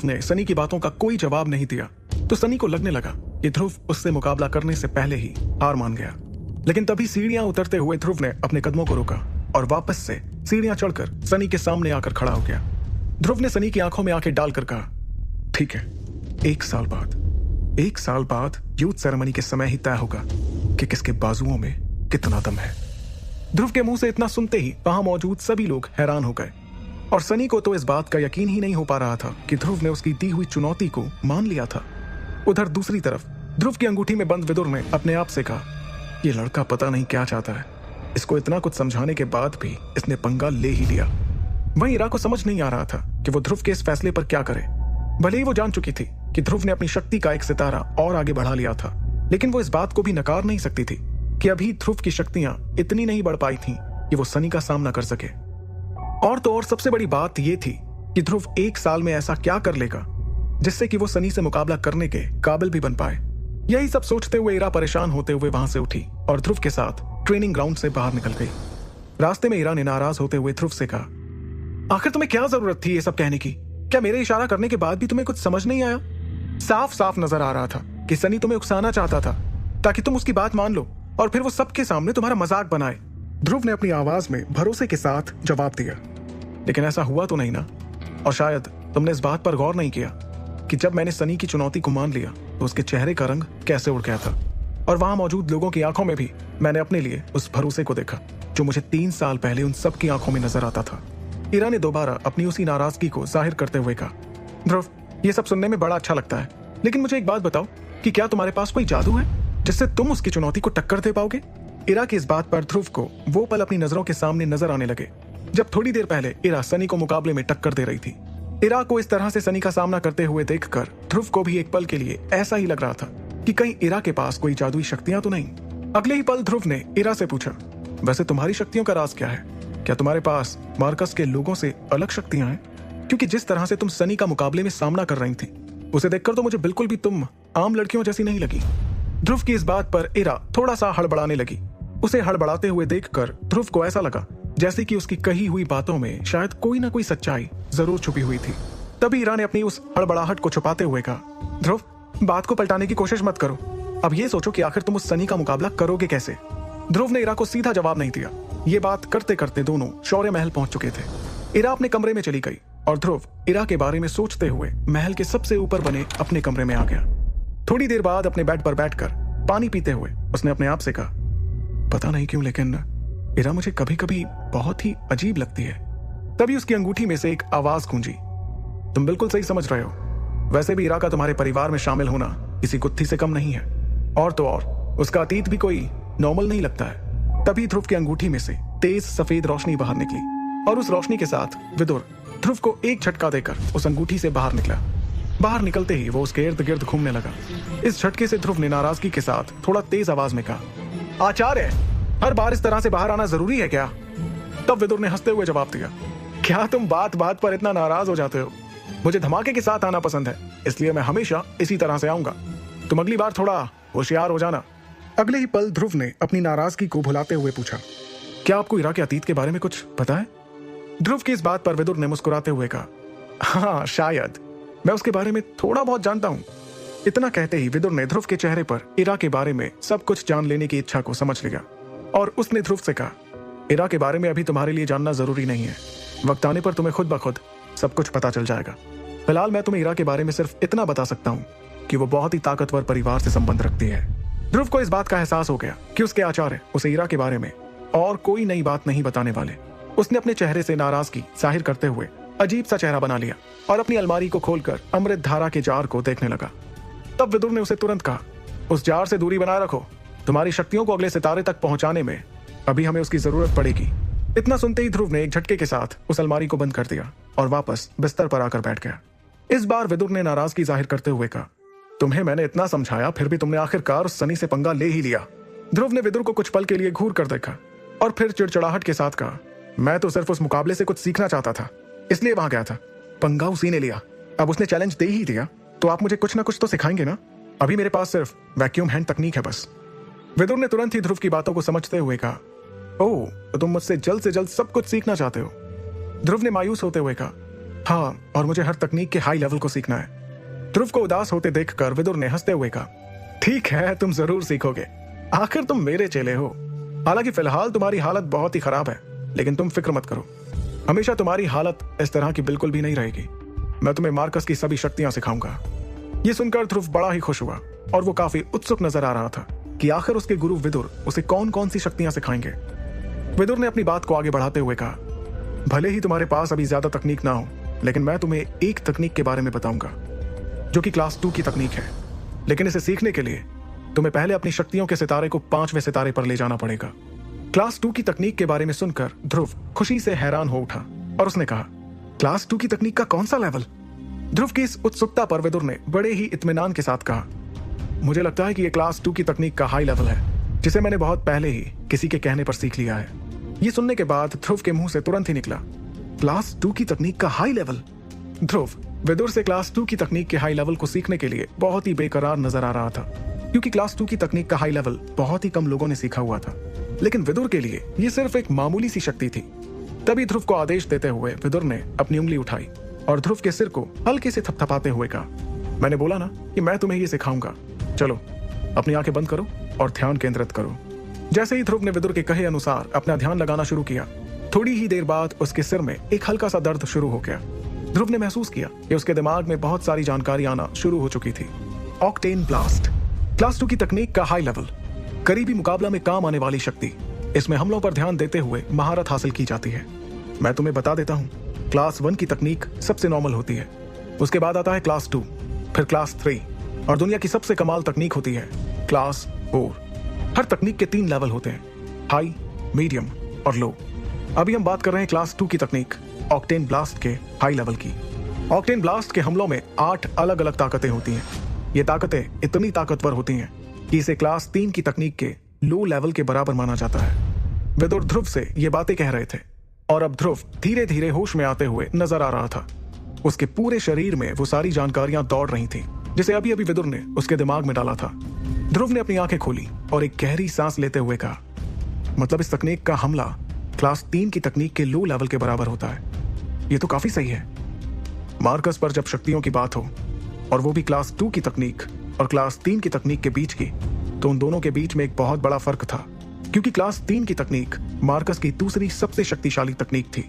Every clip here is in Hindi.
ने सनी की बातों का कोई जवाब नहीं दिया तो सनी को लगने लगा कि ध्रुव उससे मुकाबला करने से पहले ही हार मान गया। लेकिन तभी सीढ़ियां उतरते हुए ध्रुव ने अपने कदमों को रोका और वापस से सीढ़ियां चढ़कर सनी के सामने आकर खड़ा हो गया। ध्रुव ने सनी की आंखों में आंखें डालकर कहा, ठीक है, 1 साल बाद यूथ सेरेमनी के समय ही तय होगा कि किसके बाजुओं में कितना दम है। ध्रुव के मुंह से इतना सुनते ही वहां मौजूद सभी लोग हैरान हो गए और सनी को तो इस बात का यकीन ही नहीं हो पा रहा था कि ध्रुव ने उसकी दी हुई चुनौती को मान लिया था। उधर दूसरी तरफ ध्रुव की अंगूठी में बंद विदुर ने अपने आप से कहा, ये लड़का पता नहीं क्या चाहता है, इसको इतना कुछ समझाने के बाद भी इसने पंगा ले ही लिया। वहीं इरा को समझ नहीं आ रहा था कि वो ध्रुव के इस फैसले पर क्या करे। भले ही वो जान चुकी थी कि ध्रुव ने अपनी शक्ति का एक सितारा और आगे बढ़ा लिया था, लेकिन वो इस बात को भी नकार नहीं सकती थी कि अभी ध्रुव की शक्तियां इतनी नहीं बढ़ पाई थीं कि वो सनी का सामना कर सके। और तो और सबसे बड़ी बात यह थी कि ध्रुव 1 साल में ऐसा क्या कर लेगा जिससे कि वो सनी से मुकाबला करने के काबिल भी बन पाए। यही सब सोचते हुए इरा परेशान होते हुए वहां से उठी और ध्रुव के साथ ट्रेनिंग ग्राउंड से बाहर निकल गई। रास्ते में इरा ने नाराज होते हुए ध्रुव से कहा, आखिर तुम्हें क्या जरूरत थी ये सब कहने की? क्या मेरे इशारा करने के बाद भी तुम्हें कुछ समझ नहीं आया? साफ साफ नजर आ रहा था कि सनी तुम्हें उकसाना चाहता था ताकि तुम उसकी बात मान लो और फिर वो सबके सामने तुम्हारा मजाक बनाए। ध्रुव ने अपनी आवाज में भरोसे के साथ जवाब दिया, लेकिन ऐसा हुआ तो नहीं ना? और शायद तुमने इस बात पर गौर नहीं किया कि जब मैंने सनी की चुनौती को मान लिया तो उसके चेहरे का रंग कैसे उड़ गया था और वहां मौजूद लोगों की आंखों में भी मैंने अपने लिए उस भरोसे को देखा जो मुझे 3 साल पहले उन सब की आंखों में नजर आता था। इरा ने दोबारा अपनी उसी नाराजगी को जाहिर करते हुए कहा, ध्रुव, ये सब सुनने में बड़ा अच्छा लगता है, लेकिन मुझे एक बात बताओ कि क्या तुम्हारे पास कोई जादू है जिससे तुम उसकी चुनौती को टक्कर दे पाओगे? इरा की इस बात पर ध्रुव को वो पल अपनी नजरों के सामने नजर आने लगे जब थोड़ी देर पहले इरा सनी को मुकाबले में टक्कर दे रही थी। इरा को इस तरह से सनी का सामना करते हुए देखकर ध्रुव को भी एक पल के लिए ऐसा ही लग रहा था कि कहीं इरा के पास कोई जादुई शक्तियां तो नहीं। अगले ही पल ध्रुव ने इरा से पूछा, वैसे तुम्हारी शक्तियों का राज क्या है? क्या तुम्हारे पास मार्कस के लोगों से अलग शक्तियां हैं? क्योंकि जिस तरह से तुम सनी का मुकाबले में सामना कर रही थी उसे देखकर तो मुझे बिल्कुल भी तुम आम लड़कियों जैसी नहीं लगी। ध्रुव की इस बात पर इरा थोड़ा सा हड़बड़ाने लगी। उसे हड़बड़ाते हुए देखकर ध्रुव को ऐसा लगा जैसे कि उसकी कही हुई बातों में शायद कोई ना कोई सच्चाई जरूर छुपी हुई थी। तभी इरा ने अपनी उस हड़बड़ाहट को छुपाते हुए कहा, ध्रुव, बात को पलटाने की कोशिश मत करो। अब ये सोचो कि आखिर तुम उस सनी का मुकाबला करोगे कैसे? ध्रुव ने इरा को सीधा जवाब नहीं दिया। ये बात करते करते दोनों शौर्य महल पहुंच चुके थे। इरा अपने कमरे में चली गई और ध्रुव इरा के बारे में सोचते हुए महल के सबसे ऊपर बने अपने कमरे में आ गया। थोड़ी देर बाद अपने बेड पर बैठकर पानी पीते हुए उसने अपने आप से कहा, पता नहीं क्यों लेकिन इरा मुझे कभी कभी बहुत ही अजीब लगती है। तभी उसकी अंगूठी में से एक आवाज गूंजी, तुम बिल्कुल सही समझ रहे हो। वैसे भी इरा का तुम्हारे परिवार में शामिल होना किसी गुत्थी से कम नहीं है, और तो और उसका अतीत भी कोई नॉर्मल नहीं लगता है। तभी ध्रुव की अंगूठी में से तेज सफेद रोशनी बाहर निकली और उस रोशनी के साथ विदुर ध्रुव को एक झटका देकर उस अंगूठी से बाहर निकला। बाहर निकलते ही वो उसके इर्द गिर्द घूमने लगा। इस झटके से ध्रुव ने नाराजगी के साथ थोड़ा तेज आवाज में कहा, आचार्य, हर बार इस तरह से बाहर आना जरूरी है क्या? तब विदुर ने हंसते हुए जवाब दिया, क्या तुम बात बात पर इतना नाराज हो जाते हो? मुझे धमाके के साथ आना पसंद है, इसलिए मैं हमेशा इसी तरह से आऊंगा। तुम अगली बार थोड़ा होशियार हो जाना। अगले ही पल ध्रुव ने अपनी नाराजगी को भुलाते हुए पूछा, क्या आपको इरा के अतीत के बारे में कुछ पता है? ध्रुव की इस बात पर विदुर ने मुस्कुराते हुए कहा, हाँ, शायद मैं उसके बारे में थोड़ा बहुत जानता हूं। इतना कहते ही विदुर ने ध्रुव के चेहरे पर इरा के बारे में सब कुछ जान लेने की इच्छा को समझ लिया और उसने ध्रुव से कहा, इरा के बारे में अभी तुम्हारे लिए जानना जरूरी नहीं है। वक्त आने पर तुम्हें खुद ब खुद सब कुछ पता चल जाएगा। फिलहाल मैं तुम्हें इरा के बारे में सिर्फ इतना बता सकता हूँ कि वो बहुत ही ताकतवर परिवार से संबंध रखती है। ध्रुव को इस बात का एहसास हो गया कि उसके आचार्य उसे इरा के बारे में और कोई नई बात नहीं बताने वाले। उसने अपने चेहरे से नाराजगी जाहिर करते हुए अजीब सा चेहरा बना लिया और अपनी अलमारी को खोलकर अमृत धारा के जार को देखने लगा। तब विदुर ने उसे तुरंत कहा, उस जार से दूरी बनाए रखो। तुम्हारी शक्तियों को अगले सितारे तक पहुंचाने में अभी हमें उसकी जरूरत पड़ेगी। इतना सुनते ही ध्रुव ने एक झटके के साथ उस अलमारी को बंद कर दिया और वापस बिस्तर पर आकर बैठ गया। इस बार विदुर ने नाराजगी जाहिर करते हुए कहा, तुम्हें मैंने इतना समझाया फिर भी तुमने आखिरकार उस सनी से पंगा ले ही लिया। ध्रुव ने विदुर को कुछ पल के लिए घूर कर देखा और फिर चिड़चिड़ाहट के साथ कहा, मैं तो सिर्फ उस मुकाबले से कुछ सीखना चाहता था, इसलिए वहां गया था। पंगा उसी ने लिया। अब उसने चैलेंज दे ही दिया तो आप मुझे कुछ ना कुछ तो सिखाएंगे ना। अभी मेरे पास सिर्फ वैक्यूम हैंड तकनीक है बस। विदुर ने तुरंत ही ध्रुव की बातों को समझते हुए कहा, ओह, तो तुम मुझसे जल्द से जल्द सब कुछ सीखना चाहते हो। ध्रुव ने मायूस होते हुए कहा, हाँ, और मुझे हर तकनीक के हाई लेवल को सीखना है। ध्रुव को उदास होते देखकर विदुर ने हंसते हुए कहा, ठीक है, तुम जरूर सीखोगे, आखिर तुम मेरे चेले हो। हालांकि फिलहाल तुम्हारी हालत बहुत ही खराब है, लेकिन तुम फिक्र मत करो, हमेशा तुम्हारी हालत इस तरह की बिल्कुल भी नहीं रहेगी। मैं तुम्हें मार्कस की सभी शक्तियां सिखाऊंगा। ये सुनकर ध्रुव बड़ा ही खुश हुआ और वो काफी उत्सुक नजर आ रहा था कि आखिर उसके गुरु विदुर उसे कौन कौन सी शक्तियां सिखाएंगे। विदुर ने अपनी बात को आगे बढ़ाते हुए कहा, भले ही तुम्हारे पास अभी ज्यादा तकनीक ना हो, लेकिन मैं तुम्हें एक तकनीक के बारे में बताऊंगा जो कि क्लास 2 की तकनीक है। लेकिन इसे सीखने के लिए तुम्हें पहले अपनी शक्तियों के सितारे को 5वें सितारे पर ले जाना पड़ेगा। क्लास 2 की तकनीक के बारे में सुनकर ध्रुव खुशी से हैरान हो उठा और उसने कहा, क्लास 2 की तकनीक का कौन सा लेवल? ध्रुव की इस उत्सुकता पर विदुर ने बड़े ही इत्मीनान के साथ कहा, मुझे लगता है कि यह क्लास 2 की तकनीक का हाई लेवल है, जिसे मैंने बहुत पहले ही किसी के कहने पर सीख लिया है। ये सुनने के बाद ध्रुव के मुंह से तुरंत ही निकला, क्लास 2 की तकनीक का हाई लेवल? ध्रुव विदुर से क्लास 2 की तकनीक के हाई लेवल को सीखने के लिए बहुत ही बेकरार नजर आ रहा था, क्योंकि क्लास 2 की तकनीक का हाई लेवल बहुत ही कम लोगों ने सीखा हुआ था। लेकिन विदुर के लिए ये सिर्फ एक मामूली सी शक्ति थी। तभी ध्रुव को आदेश देते हुए विदुर ने अपनी उंगली उठाई और ध्रुव के सिर को हल्के से थपथपाते हुए कहा, मैंने बोला ना कि मैं तुम्हें ये सिखाऊंगा, चलो अपनी आंखें बंद करो और ध्यान केंद्रित करो। जैसे ही ध्रुव ने विदुर के कहे अनुसार अपना ध्यान लगाना शुरू किया, थोड़ी ही देर बाद उसके सिर में एक हल्का सा दर्द शुरू हो गया। ध्रुव ने महसूस किया कि उसके दिमाग में बहुत सारी जानकारी आना शुरू हो चुकी थी। ऑक्टेन ब्लास्ट, क्लास 2 की तकनीक का हाई लेवल, करीबी मुकाबला में काम आने वाली शक्ति। इसमें हमलों पर ध्यान देते हुए महारत हासिल की जाती है। मैं तुम्हें बता देता हूँ, क्लास 1 की तकनीक सबसे नॉर्मल होती है, उसके बाद आता है क्लास 2, फिर क्लास 3 और दुनिया की सबसे कमाल तकनीक होती है क्लास 4। हर तकनीक के 3 लेवल होते हैं, हाई, मीडियम और लो। अभी हम बात कर रहे हैं क्लास 2 की तकनीक ऑक्टेन ब्लास्ट के हाई लेवल की। ऑक्टेन ब्लास्ट के हमलों में 8 अलग अलग ताकतें होती हैं। ये ताकतें इतनी ताकतवर होती हैं कि इसे क्लास 3 की तकनीक के लो लेवल के बराबर माना जाता है। विदुर ध्रुव से ये बातें कह रहे थे और अब ध्रुव धीरे धीरे होश में आते हुए नजर आ रहा था। उसके पूरे शरीर में वो सारी जानकारियां दौड़ रही थीं, जिसे अभी अभी विदुर ने उसके दिमाग में डाला था। ध्रुव ने अपनी आंखें खोली और एक गहरी सांस लेते हुए कहा, मतलब इस तकनीक का हमला क्लास 3 की तकनीक के लो लेवल के बराबर होता है। ये तो काफी सही है। मार्कस पर जब शक्तियों की बात हो और वो भी क्लास 2 की तकनीक और क्लास 3 की तकनीक के बीच की, तो उन दोनों के बीच में एक बहुत बड़ा फर्क था, क्योंकि क्लास 3 की तकनीक मार्कस की दूसरी सबसे शक्तिशाली तकनीक थी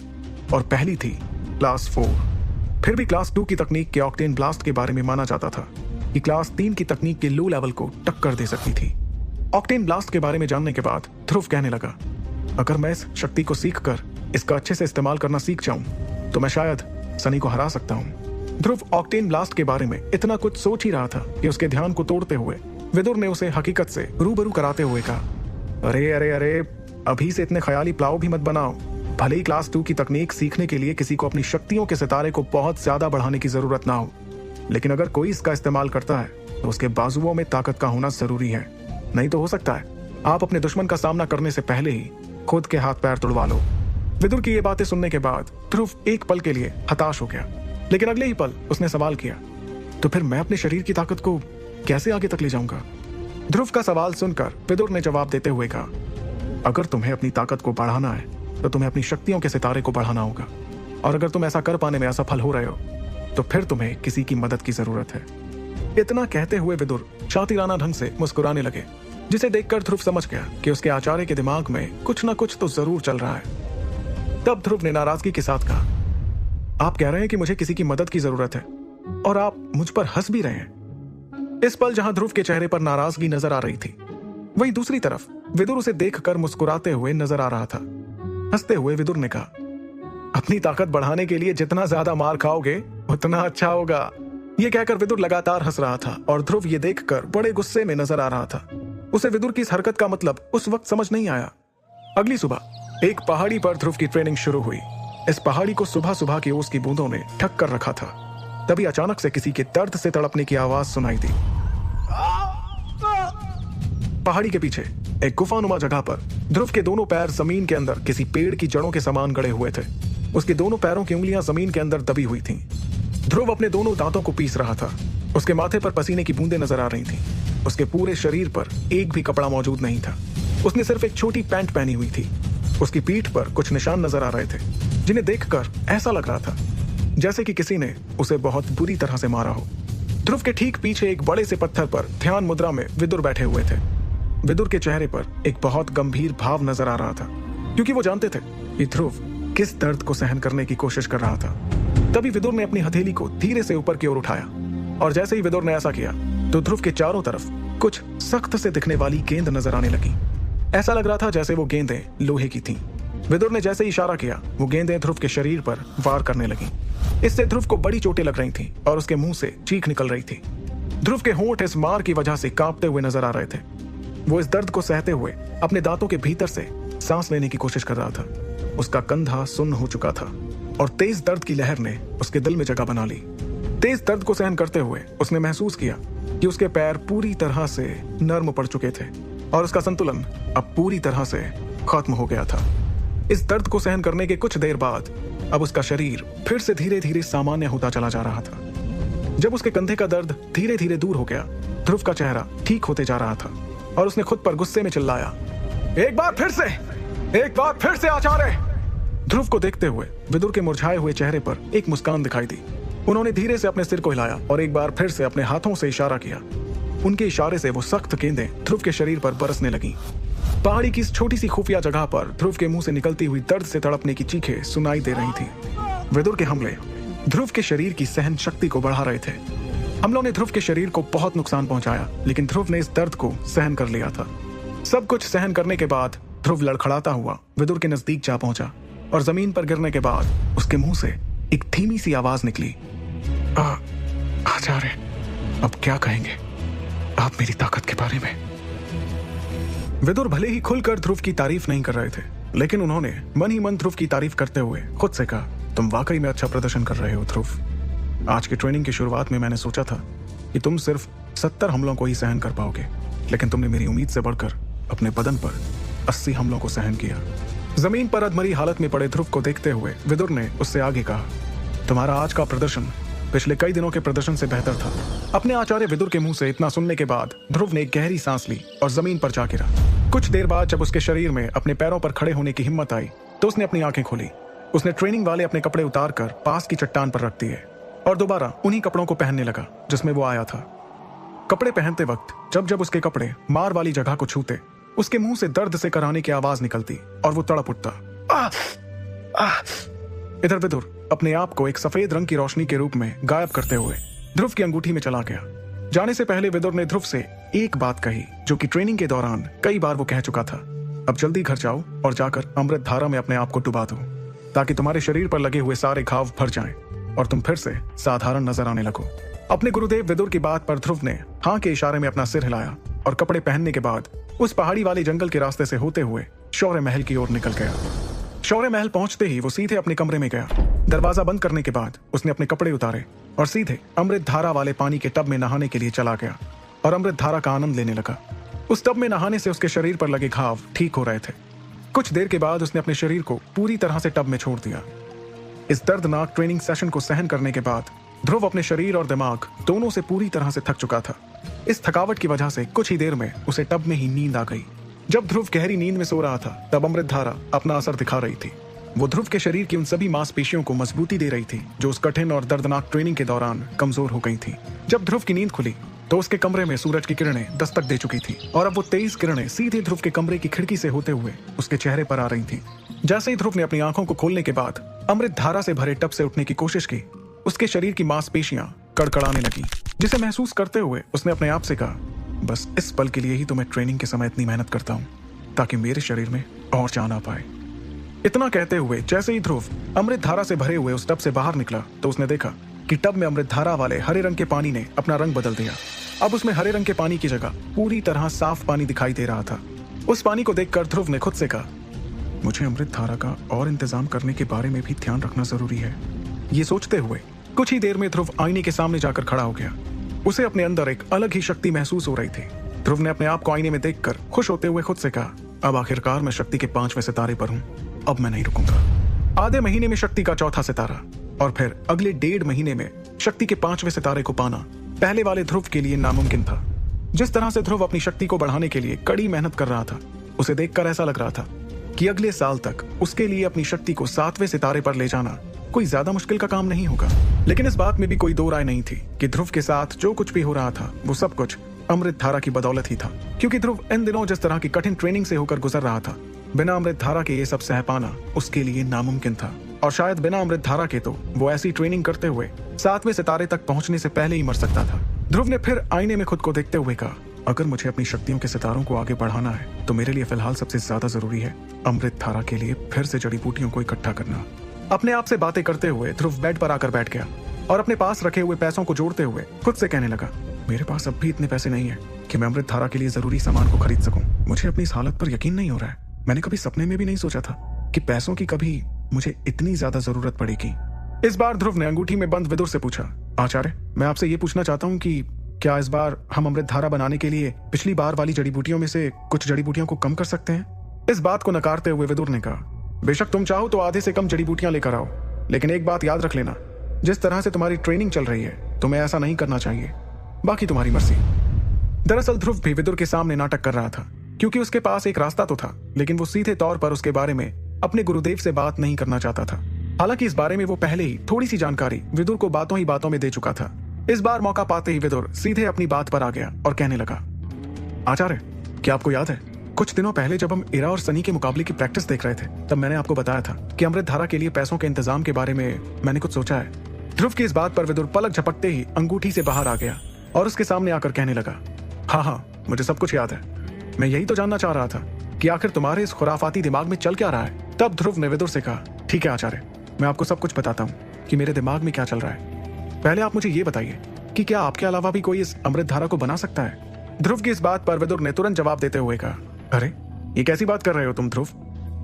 और पहली थी क्लास 4। फिर भी क्लास 2 की तकनीक के ऑक्टेन ब्लास्ट के बारे में माना जाता था कि क्लास 3 की तकनीक के लो लेवल को टक्कर दे सकती थी। ऑक्टेन ब्लास्ट के बारे में जानने के बाद ध्रुव कहने लगा, अगर मैं इस शक्ति को सीखकर इसका अच्छे से इस्तेमाल करना सीख जाऊं तो मैं शायद सनी को हरा सकता हूं। ध्रुव ऑक्टेन ब्लास्ट के बारे में इतना कुछ सोच ही रहा था कि उसके ध्यान को तोड़ते हुए विदुर ने उसे हकीकत से रूबरू कराते हुए कहा, अरे अरे अरे, अभी से इतने ख्याली प्लाव भी मत बनाओ। भले ही क्लास 2 की तकनीक सीखने के लिए किसी को अपनी शक्तियों के सितारे को बहुत ज्यादा बढ़ाने की जरूरत ना हो, लेकिन अगर कोई इसका इस्तेमाल करता है तो उसके बाजुओं में ताकत का होना जरूरी है। नहीं तो हो सकता है आप अपने दुश्मन का सामना करने से पहले ही खुद के हाथ पैर तुड़वा लो। विदुर की ये बातें सुनने के बाद ध्रुव एक पल के लिए हताश हो गया, लेकिन अगले ही पल उसने सवाल किया, तो फिर मैं अपने शरीर की ताकत को कैसे आगे तक ले जाऊंगा? ध्रुव का सवाल सुनकर विदुर ने जवाब देते हुए कहा, अगर तुम्हें अपनी ताकत को बढ़ाना है तो तुम्हें अपनी शक्तियों के सितारे को बढ़ाना होगा, और अगर तुम ऐसा कर पाने में असफल हो रहे हो तो फिर तुम्हें किसी की मदद की जरूरत है। इतना कहते हुए विदुर शातिराना ढंग से मुस्कुराने लगे, जिसे देखकर ध्रुव समझ गया कि उसके आचार्य के दिमाग में कुछ न कुछ तो जरूर चल रहा है। तब ध्रुव ने नाराजगी के साथ कहा, आप कह रहे हैं कि मुझे किसी की मदद की जरूरत है और आप मुझ पर हंस भी रहे हैं। इस पल जहां ध्रुव के चेहरे पर नाराजगी नजर आ रही थी, वहीं दूसरी तरफ विदुर उसे देखकर मुस्कुराते हुए नजर आ रहा था। हंसते हुए विदुर ने कहा, अपनी ताकत बढ़ाने के लिए जितना ज्यादा मार खाओगे उतना अच्छा होगा। यह कहकर विदुर लगातार हंस रहा था और ध्रुव ये देखकर बड़े गुस्से में नजर आ रहा था। उसे विदुर की इस हरकत का मतलब उस वक्त समझ नहीं आया। अगली सुबह एक पहाड़ी पर ध्रुव की ट्रेनिंग शुरू हुई। इस पहाड़ी को सुबह सुबह की ओस की बूंदों ने ढक कर रखा था। तभी अचानक से किसी के दर्द से तड़पने की आवाज सुनाई दी। पहाड़ी के पीछे एक गुफानुमा जगह पर ध्रुव के दोनों पैर जमीन के अंदर किसी पेड़ की जड़ों के समान गड़े हुए थे। उसके दोनों पैरों की उंगलियां जमीन के अंदर दबी हुई थीं। ध्रुव अपने दोनों दांतों को पीस रहा था। उसके माथे पर पसीने की बूंदें नजर आ रही थीं। उसके पूरे शरीर पर एक भी कपड़ा मौजूद नहीं था। उसने सिर्फ एक छोटी पैंट पहनी हुई थी। उसकी पीठ पर कुछ निशान नजर आ रहे थे, जिन्हें देखकर ऐसा लग रहा था जैसे कि किसी ने उसे बहुत बुरी तरह से मारा हो। ध्रुव के ठीक पीछे एक बड़े से पत्थर पर ध्यान मुद्रा में विदुर बैठे हुए थे। विदुर के चेहरे पर एक बहुत गंभीर भाव नजर आ रहा था, क्योंकि वो जानते थे कि ध्रुव किस दर्द को सहन करने की कोशिश कर रहा था। तभी विदुर ने अपनी हथेली को धीरे से ऊपर की ओर उठाया, और जैसे ही विदुर ने ऐसा किया तो ध्रुव के चारों तरफ कुछ सख्त से दिखने वाली गेंद नजर आने लगी। ऐसा लग रहा था जैसे वो गेंदें लोहे की थीं। विदुर ने जैसे ही इशारा किया, वो गेंदें ध्रुव के शरीर पर वार करने लगीं। इससे ध्रुव को बड़ी चोटें लग रही थीं और उसके मुंह से चीख निकल रही थी। ध्रुव के होंठ इस मार की वजह से कांपते हुए नजर आ रहे थे। वो इस दर्द को सहते हुए अपने दांतों के भीतर से सांस लेने की कोशिश कर रहा था। उसका कंधा सुन्न हो चुका था और तेज दर्द की लहर ने उसके दिल में जगह बना ली। तेज दर्द को सहन करते हुए उसने महसूस किया कि उसके पैर पूरी तरह से नर्म पड़ चुके थे और उसका संतुलन अब पूरी तरह से खत्म हो गया था। इस दर्द को सहन करने के कुछ देर बाद अब उसका शरीर फिर से धीरे धीरे सामान्य होता चला जा रहा था। जब उसके कंधे का दर्द धीरे धीरे दूर हो गया, ध्रुव का चेहरा ठीक होते जा रहा था और उसने खुद पर गुस्से में चिल्लाया, एक बार फिर से आचार्य। ध्रुव को देखते हुए विदुर के मुरझाए हुए चेहरे पर एक मुस्कान दिखाई दी। उन्होंने धीरे से अपने सिर को हिलाया और एक बार फिर से अपने हाथों से इशारा किया। उनके इशारे से वो सख्त गेंदें ध्रुव के शरीर पर बरसने लगीं। पहाड़ी की इस छोटी सी खुफिया जगह पर ध्रुव के मुंह से निकलती हुई दर्द से तड़पने की चीखें सुनाई दे रही थी। विदुर के हमले ध्रुव के शरीर की सहन शक्ति को बढ़ा रहे थे। हमलों ने ध्रुव के शरीर को बहुत नुकसान पहुंचाया, लेकिन ध्रुव ने इस दर्द को सहन कर लिया था। सब कुछ सहन करने के बाद ध्रुव लड़खड़ाता हुआ विदुर के नजदीक जा पहुंचा और जमीन पर गिरने के बाद उसके मुंह से एक धीमी सी आवाज निकली, आचार्य, अब क्या कहेंगे आप मेरी ताकत के बारे में? विदुर भले ही खुलकर ध्रुव की तारीफ नहीं कर रहे थे, लेकिन उन्होंने मन ही मन ध्रुव की तारीफ करते हुए खुद से कहा, तुम वाकई में अच्छा प्रदर्शन कर रहे हो ध्रुव। आज की ट्रेनिंग की शुरुआत में मैंने सोचा था कि तुम सिर्फ 70 हमलों को ही सहन कर पाओगे, लेकिन तुमने मेरी उम्मीद से बढ़कर अपने बदन पर 80 हमलों को सहन किया। जमीन पर अधमरी हालत में पड़े ध्रुव को देखते हुए विदुर ने उससे आगे कहा, तुम्हारा आज का प्रदर्शन पिछले कई दिनों के प्रदर्शन से बेहतर था। अपने आचार्य विदुर के मुंह से इतना सुनने के बाद ध्रुव ने एक गहरी सांस ली और जमीन पर जा गिरा। कुछ देर बाद जब उसके शरीर में अपने पैरों पर खड़े होने की हिम्मत आई तो उसने अपनी आंखें खोली। उसने ट्रेनिंग वाले अपने कपड़े उतारकर पास की चट्टान पर रख दिए और दोबारा उन्हीं कपड़ों को पहनने लगा जिसमें वो आया था। कपड़े पहनते वक्त जब जब उसके कपड़े मार वाली जगह को छूते, उसके मुंह से दर्द से कराने की आवाज निकलती और वो तड़प उठता। इधर विदुर अपने आप को एक सफेद रंग की रोशनी के रूप में गायब करते हुए ध्रुव की अंगूठी में चला गया। जाने से पहले विदुर ने ध्रुव से एक बात कही जो कि ट्रेनिंग के दौरान कई बार वो कह चुका था, अब जल्दी घर जाओ और जाकर अमृत धारा में अपने आप को डुबा दो, ताकि तुम्हारे शरीर पर लगे हुए सारे घाव भर जाएं और तुम फिर से साधारण नजर आने लगो। अपने गुरुदेव विदुर की बात पर ध्रुव ने हाँ के इशारे में अपना सिर हिलाया और कपड़े पहनने के बाद उस पहाड़ी वाले जंगल के रास्ते से होते हुए शौर्य महल की ओर निकल गया। शौर्य महल पहुंचते ही वो सीधे अपने कमरे में गया। दरवाजा बंद करने के बाद उसने अपने कपड़े उतारे और सीधे अमृत धारा वाले पानी के टब में नहाने के लिए चला गया और अमृत धारा का आनंद लेने लगा। उस टब में नहाने से उसके शरीर पर लगे घाव ठीक हो रहे थे। कुछ देर के बाद उसने अपने शरीर को पूरी तरह से टब में छोड़ दिया। इस दर्दनाक ट्रेनिंग सेशन को सहन करने के बाद ध्रुव अपने शरीर और दिमाग दोनों से पूरी तरह से थक चुका था। इस थकावट की वजह से कुछ ही देर में उसे टब में ही नींद आ गई। जब ध्रुव गहरी नींद में सो रहा था तब अमृत धारा अपना असर दिखा रही थी। वो ध्रुव के शरीर की उन सभी मांसपेशियों को मजबूती दे रही थी जो उस कठिन और दर्दनाक ट्रेनिंग के दौरान कमजोर हो गई थी। जब ध्रुव की नींद खुली तो उसके कमरे में सूरज की किरणें दस्तक दे चुकी थी और अब वो तेज किरणें सीधे ध्रुव के कमरे की खिड़की से होते हुए उसके चेहरे पर आ रही थी। जैसे ही ध्रुव ने अपनी आंखों को खोलने के बाद अमृत धारा से भरे टब से उठने की कोशिश की, उसके शरीर की मांसपेशियां कड़कड़ाने लगी, जिसे महसूस करते हुए उसने अपने आप से कहा, बस इस पल के लिए ही तो मैं ट्रेनिंग के समय इतनी मेहनत करता हूँ ताकि मेरे शरीर में और जान आ पाए। इतना कहते हुए जैसे ही ध्रुव अमृत धारा से भरे हुए उस टब से बाहर निकला तो उसने देखा कि टब में अमृत धारा वाले हरे रंग के पानी ने अपना रंग बदल दिया। अब उसमें हरे रंग के पानी की जगह पूरी तरह साफ पानी दिखाई दे रहा था। उस पानी को देखकर ध्रुव ने खुद से कहा, मुझे अमृत धारा का और इंतजाम करने के बारे में भी ध्यान रखना जरूरी है। ये सोचते हुए कुछ ही देर में ध्रुव आईने के सामने जाकर खड़ा हो गया। उसे अपने अंदर एक अलग ही शक्ति महसूस हो रही थी। ध्रुव ने अपने आप को आईने में देखकर खुश होते हुए खुद से कहा, अब आखिरकार मैं शक्ति के 5वें सितारे पर हूँ, अब मैं नहीं रुकूंगा। आधे महीने में शक्ति का 4था सितारा और फिर अगले 1.5 महीने में शक्ति के 5वें सितारे को पाना पहले वाले ध्रुव के लिए नामुमकिन था। जिस तरह से ध्रुव अपनी शक्ति को बढ़ाने के लिए कड़ी मेहनत कर रहा था, उसे देखकर ऐसा लग रहा था कि अगले साल तक उसके लिए अपनी शक्ति को 7वें सितारे पर ले जाना कोई ज्यादा मुश्किल का काम नहीं होगा। लेकिन इस बात में भी कोई दो राय नहीं थी कि ध्रुव के साथ जो कुछ भी हो रहा था वो सब कुछ अमृत धारा की बदौलत ही था। क्योंकि ध्रुव इन दिनों जिस तरह की कठिन ट्रेनिंग से होकर गुजर रहा था, बिना अमृत धारा के ये सब सह पाना उसके लिए नामुमकिन था। और शायद बिना अमृत धारा के तो वो ऐसी ट्रेनिंग करते हुए 7वें सितारे तक पहुंचने से पहले ही मर सकता था। ध्रुव ने फिर आईने में खुद को देखते हुए कहा, अगर मुझे अपनी शक्तियों के सितारों को आगे बढ़ाना है तो मेरे लिए फिलहाल सबसे ज्यादा जरूरी है अमृत धारा के लिए फिर से जड़ी बूटियों को इकट्ठा करना। अपने आप से बातें करते हुए ध्रुव बेड पर आकर बैठ गया और अपने पास रखे हुए पैसों को जोड़ते हुए खुद से कहने लगा, मेरे पास अब भी इतने पैसे नहीं है कि मैं अमृत धारा के लिए जरूरी सामान को खरीद सकूं। मुझे अपनी इस हालत पर यकीन नहीं हो रहा है। मैंने कभी सपने में भी नहीं सोचा था कि पैसों की कभी मुझे इतनी ज्यादा जरूरत पड़ेगी। इस बार ध्रुव ने अंगूठी में बंद विदुर से पूछा, आचार्य, मैं आपसे ये पूछना चाहता हूँ कि क्या इस बार हम अमृत धारा बनाने के लिए पिछली बार वाली जड़ी बूटियों में से कुछ जड़ी बूटियों को कम कर सकते हैं? इस बात को नकारते हुए विदुर ने कहा, बेशक तुम चाहो तो आधे से कम जड़ी बूटियां लेकर आओ, लेकिन एक बात याद रख लेना, जिस तरह से तुम्हारी ट्रेनिंग चल रही है तुम्हें ऐसा नहीं करना चाहिए, बाकी तुम्हारी मर्जी। दरअसल ध्रुव भी विदुर के सामने नाटक कर रहा था, क्योंकि उसके पास एक रास्ता तो था, लेकिन वो सीधे तौर पर उसके बारे में अपने गुरुदेव से बात नहीं करना चाहता था। हालांकि इस बारे में वो पहले ही थोड़ी सी जानकारी विदुर को बातों ही बातों में दे चुका था। इस बार मौका पाते ही विदुर सीधे अपनी बात पर आ गया और कहने लगा, आचार्य, क्या आपको याद है कुछ दिनों पहले जब हम इरा और सनी के मुकाबले की प्रैक्टिस देख रहे थे, तब मैंने आपको बताया था कि अमृत धारा के लिए पैसों के इंतजाम के बारे में मैंने कुछ सोचा है। ध्रुव की इस बात पर विदुर पलक झपकते ही अंगूठी से बाहर आ गया और उसके सामने आकर कहने लगा, हाँ, मुझे सब कुछ याद है। मैं यही तो जानना चाह रहा था कि आखिर तुम्हारे इस खुराफाती दिमाग में चल क्या रहा है। तब ध्रुव ने विदुर से कहा, ठीक है आचार्य, मैं आपको सब कुछ बताता हूँ कि मेरे दिमाग में क्या चल रहा है। पहले आप मुझे ये बताइए कि क्या आपके अलावा भी कोई इस अमृत धारा को बना सकता है? ध्रुव की इस बात पर विदुर ने तुरंत जवाब देते हुए कहा, अरे ये कैसी बात कर रहे हो तुम ध्रुव?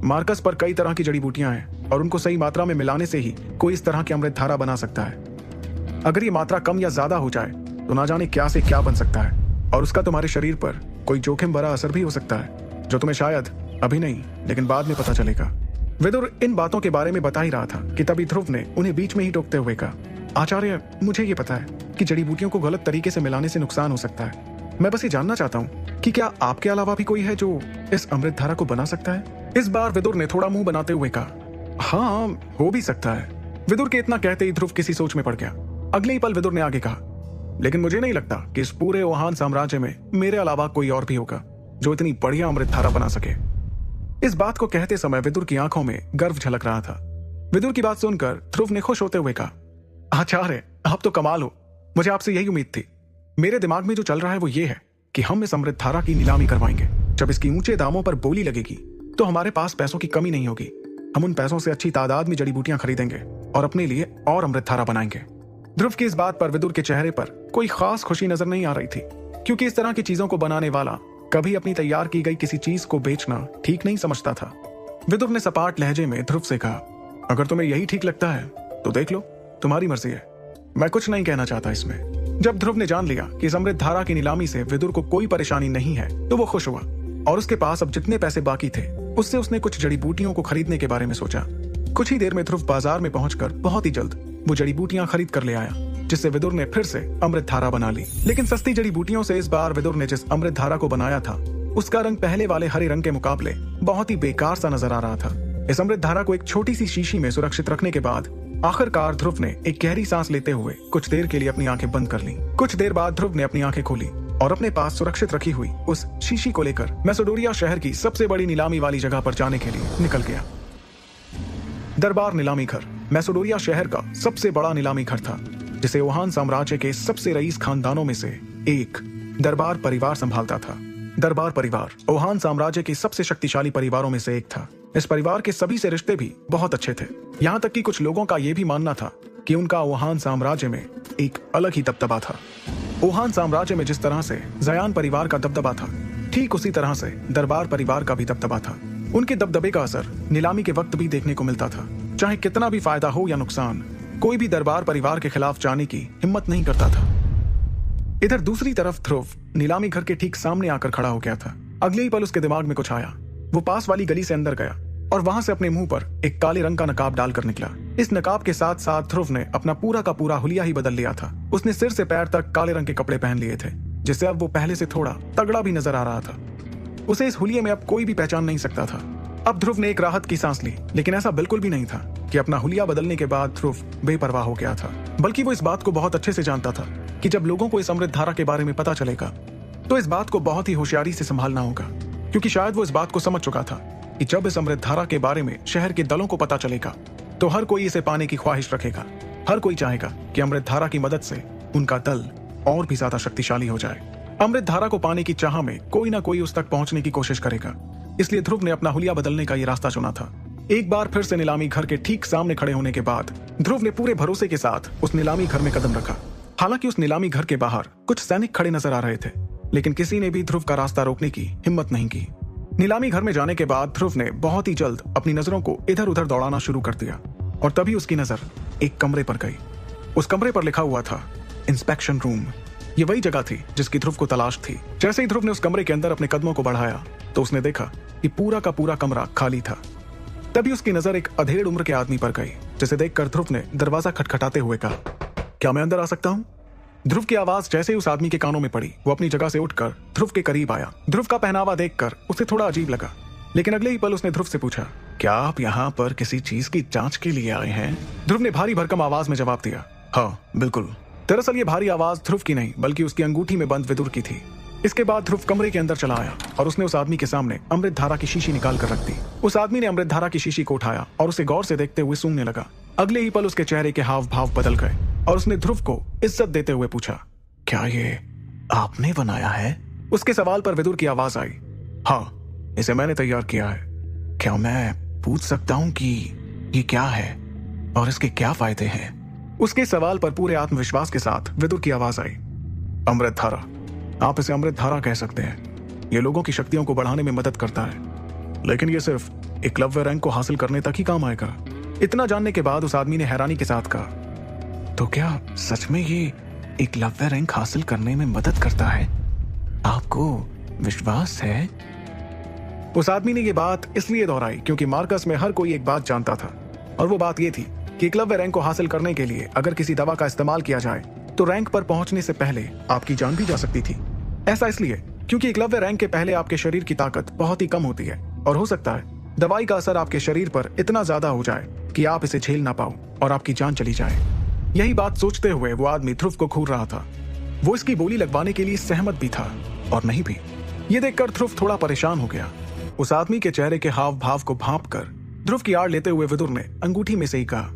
मार्कस पर कई तरह की जड़ी बूटियां हैं और उनको सही मात्रा में मिलाने से ही कोई इस तरह की अमृत धारा बना सकता है। अगर ये मात्रा कम या ज्यादा हो जाए तो ना जाने क्या से क्या बन सकता है और उसका तुम्हारे शरीर पर कोई जोखिम भरा असर भी हो सकता है, जो तुम्हें शायद अभी नहीं लेकिन बाद में पता चलेगा। विदुर इन बातों के बारे में बता ही रहा था कि तभी ध्रुव ने उन्हें बीच में ही टोकते हुए कहा, आचार्य, मुझे ये पता है कि जड़ी बूटियों को गलत तरीके से मिलाने से नुकसान हो सकता है। मैं बस ये जानना चाहता हूँ कि क्या आपके अलावा भी कोई है जो इस अमृत धारा को बना सकता है? इस बार विदुर ने थोड़ा मुंह बनाते हुए कहा, हाँ, हो भी सकता है। विदुर के इतना कहते ही ध्रुव किसी सोच में पड़ गया। अगले ही पल विदुर ने आगे कहा, लेकिन मुझे नहीं लगता कि इस पूरे वुहान साम्राज्य में मेरे अलावा कोई और भी होगा जो इतनी बढ़िया अमृत धारा बना सके। इस बात को कहते समय विदुर की आंखों में गर्व झलक रहा था। विदुर की बात सुनकर ध्रुव ने खुश होते हुए कहा, आचार्य, आप तो कमाल हो। मुझे आपसे यही उम्मीद थी। मेरे दिमाग में जो चल रहा है वो ये है कि हम इस अमृत धारा की नीलामी करवाएंगे। जब इसकी ऊंचे दामों पर बोली लगेगी तो हमारे पास पैसों की कमी नहीं होगी। हम उन पैसों से अच्छी तादाद में जड़ी बूटियां खरीदेंगे और अपने लिए और अमृत धारा बनाएंगे। ध्रुव की इस बात पर विदुर के चेहरे पर कोई खास खुशी नजर नहीं आ रही थी, क्योंकि इस तरह की चीजों को बनाने वाला कभी अपनी तैयार की गई किसी चीज को बेचना ठीक नहीं समझता था। विदुर ने सपाट लहजे में ध्रुव से कहा, अगर तुम्हें यही ठीक लगता है तो देख लो, तुम्हारी मर्जी है। मैं कुछ नहीं कहना चाहता इसमें। जब ध्रुव ने जान लिया कि इस अमृत धारा की नीलामी से विदुर को कोई परेशानी नहीं है तो वो खुश हुआ और उसके पास अब जितने पैसे बाकी थे उससे उसने कुछ जड़ी बूटियों को खरीदने के बारे में सोचा। कुछ ही देर में ध्रुव बाजार में पहुंचकर बहुत ही जल्द वो जड़ी बूटियां खरीद कर ले आया, जिससे विदुर ने फिर से अमृत धारा बना ली। लेकिन सस्ती जड़ी बूटियों से इस बार विदुर ने जिस अमृत धारा को बनाया था उसका रंग पहले वाले हरे रंग के मुकाबले बहुत ही बेकार सा नजर आ रहा था। इस अमृत धारा को एक छोटी सी शीशी में सुरक्षित रखने के बाद आखिरकार ध्रुव ने एक गहरी सांस लेते हुए कुछ देर के लिए अपनी आंखें बंद कर ली। कुछ देर बाद ध्रुव ने अपनी आंखें खोली और अपने पास सुरक्षित रखी हुई उस शीशी को लेकर मैसेडोरिया शहर की सबसे बड़ी नीलामी वाली जगह पर जाने के लिए निकल गया। दरबार नीलामी घर मैसेडोरिया शहर का सबसे बड़ा नीलामी घर था, जिसे वुहान साम्राज्य के सबसे रईस खानदानों में से एक दरबार परिवार संभालता था। दरबार परिवार वुहान साम्राज्य के सबसे शक्तिशाली परिवारों में से एक था। इस परिवार के सभी से रिश्ते भी बहुत अच्छे थे, यहाँ तक कि कुछ लोगों का यह भी मानना था कि उनका वुहान साम्राज्य में एक अलग ही दबदबा था। वुहान साम्राज्य में जिस तरह से जयान परिवार का दबदबा था, ठीक उसी तरह से दरबार परिवार का भी दबदबा था। उनके दबदबे का असर नीलामी के वक्त भी देखने को मिलता था। चाहे कितना भी फायदा हो या नुकसान, कोई भी दरबार परिवार के खिलाफ जाने की हिम्मत नहीं करता था। इधर दूसरी तरफ ध्रुव नीलामी घर के ठीक सामने आकर खड़ा हो गया था। अगले ही पल उसके दिमाग में कुछ आया। वो पास वाली गली से अंदर गया और वहां से अपने मुंह पर एक काले रंग का नकाब डालकर निकला। इस नकाब के साथ साथ ध्रुव ने अपना पूरा का पूरा हुलिया ही बदल लिया था। उसने सिर से पैर तक काले रंग के कपड़े पहन लिए थे, जिससे अब वो पहले से थोड़ा तगड़ा भी नजर आ रहा था। उसे इस हुलिये में अब कोई भी पहचान नहीं सकता था। अब ध्रुव ने एक राहत की सांस ली, लेकिन ऐसा बिल्कुल भी नहीं था, कि अपना हुलिया बदलने के बाद ध्रुव बेपरवाह हो गया था, बल्कि वो इस बात को बहुत अच्छे से जानता था कि जब लोगों को इस अमृत धारा के बारे में पता चलेगा तो इस बात को बहुत ही होशियारी से संभालना होगा, क्योंकि शायद वो इस बात को समझ चुका था कि जब इस अमृत धारा के बारे में शहर के दलों को पता चलेगा तो हर कोई इसे पाने की ख्वाहिश रखेगा। हर कोई चाहेगा कि अमृत धारा की मदद से उनका दल और भी ज्यादा शक्तिशाली हो जाए। अमृत धारा को पाने की चाह में कोई ना कोई उस तक पहुंचने की कोशिश करेगा, इसलिए ध्रुव ने अपना हुलिया बदलने का ये रास्ता चुना था। एक बार फिर से नीलामी घर के ठीक सामने खड़े होने के बाद ध्रुव ने पूरे भरोसे के साथ उस नीलामी घर में कदम रखा। हालांकि उस नीलामी घर के बाहर कुछ सैनिक खड़े नजर आ रहे थे, लेकिन किसी ने भी ध्रुव का रास्ता रोकने की हिम्मत नहीं की। नीलामी घर में जाने के बाद ध्रुव ने बहुत ही जल्द अपनी नजरों को इधर उधर दौड़ाना शुरू कर दिया और तभी उसकी नजर एक कमरे पर गई। उस कमरे पर लिखा हुआ था इंस्पेक्शन रूम। ये वही जगह थी जिसकी ध्रुव को तलाश थी। जैसे ही ध्रुव ने उस कमरे के अंदर अपने कदमों को बढ़ाया तो उसने देखा कि पूरा का पूरा कमरा खाली था। तभी उसकी नजर एक अधेड़ उम्र के आदमी पर गई, जिसे देखकर ध्रुव ने दरवाजा खटखटाते हुए कहा, क्या मैं अंदर आ सकता हूँ? ध्रुव की आवाज जैसे ही उस आदमी के कानों में पड़ी, वो अपनी जगह से उठकर ध्रुव के करीब आया। ध्रुव का पहनावा देखकर उसे थोड़ा अजीब लगा, लेकिन अगले ही पल उसने ध्रुव से पूछा, क्या आप यहाँ पर किसी चीज की जांच के लिए आए हैं? ध्रुव ने भारी भरकम आवाज में जवाब दिया, हाँ बिल्कुल। दरअसल ये भारी आवाज ध्रुव की नहीं बल्कि उसकी अंगूठी में बंद विदुर की थी। इसके बाद ध्रुव कमरे के अंदर चला आया और उसने उस आदमी के सामने अमृत धारा की शीशी निकाल कर रख दी। उस आदमी ने अमृत धारा की शीशी को उठाया और उसे गौर से देखते हुए सूंघने लगा। अगले ही पल उसके चेहरे के हाव भाव बदल गए और उसने ध्रुव को इज्जत देते हुए पूछा, क्या ये आपने बनाया है? उसके सवाल पर विदुर की आवाज आई, हाँ इसे मैंने तैयार किया है। क्या मैं पूछ सकता हूँ कि ये क्या है और इसके क्या फायदे हैं? उसके सवाल पर पूरे आत्मविश्वास के साथ विदुर की आवाज आई, अमृत धारा। आप इसे अमृत धारा कह सकते हैं। ये लोगों की शक्तियों को बढ़ाने में मदद करता है, लेकिन ये सिर्फ एकलव्य रैंक को हासिल करने तक ही काम आएगा। इतना जानने के बाद उस आदमी ने हैरानी के साथ कहा, तो क्या सच में ये एकलव्य रैंक हासिल करने में मदद करता है? आपको विश्वास है? उस आदमी ने ये बात इसलिए दोहराई क्योंकि मार्कस में हर कोई एक बात जानता था, और वो बात ये थी कि एकलव्य रैंक को हासिल करने के लिए अगर किसी दवा का इस्तेमाल किया जाए तो रैंक पर पहुंचने से पहले आपकी जान भी जा सकती थी। ऐसा इसलिए क्योंकि एकलव्य रैंक के पहले आपके शरीर की ताकत बहुत ही कम होती है और हो सकता है दवाई का असर आपके शरीर पर इतना ज्यादा हो जाए कि आप इसे झेल ना पाओ और आपकी जान चली जाए। यही बात सोचते हुए वो आदमी ध्रुव को घूर रहा था। वो इसकी बोली लगवाने के लिए सहमत भी था और नहीं भी। ये देखकर ध्रुव थोड़ा परेशान हो गया। उस आदमी के चेहरे के हाव भाव को भांप कर ध्रुव की आड़ लेते हुए विदुर ने अंगूठी में से ही कहा,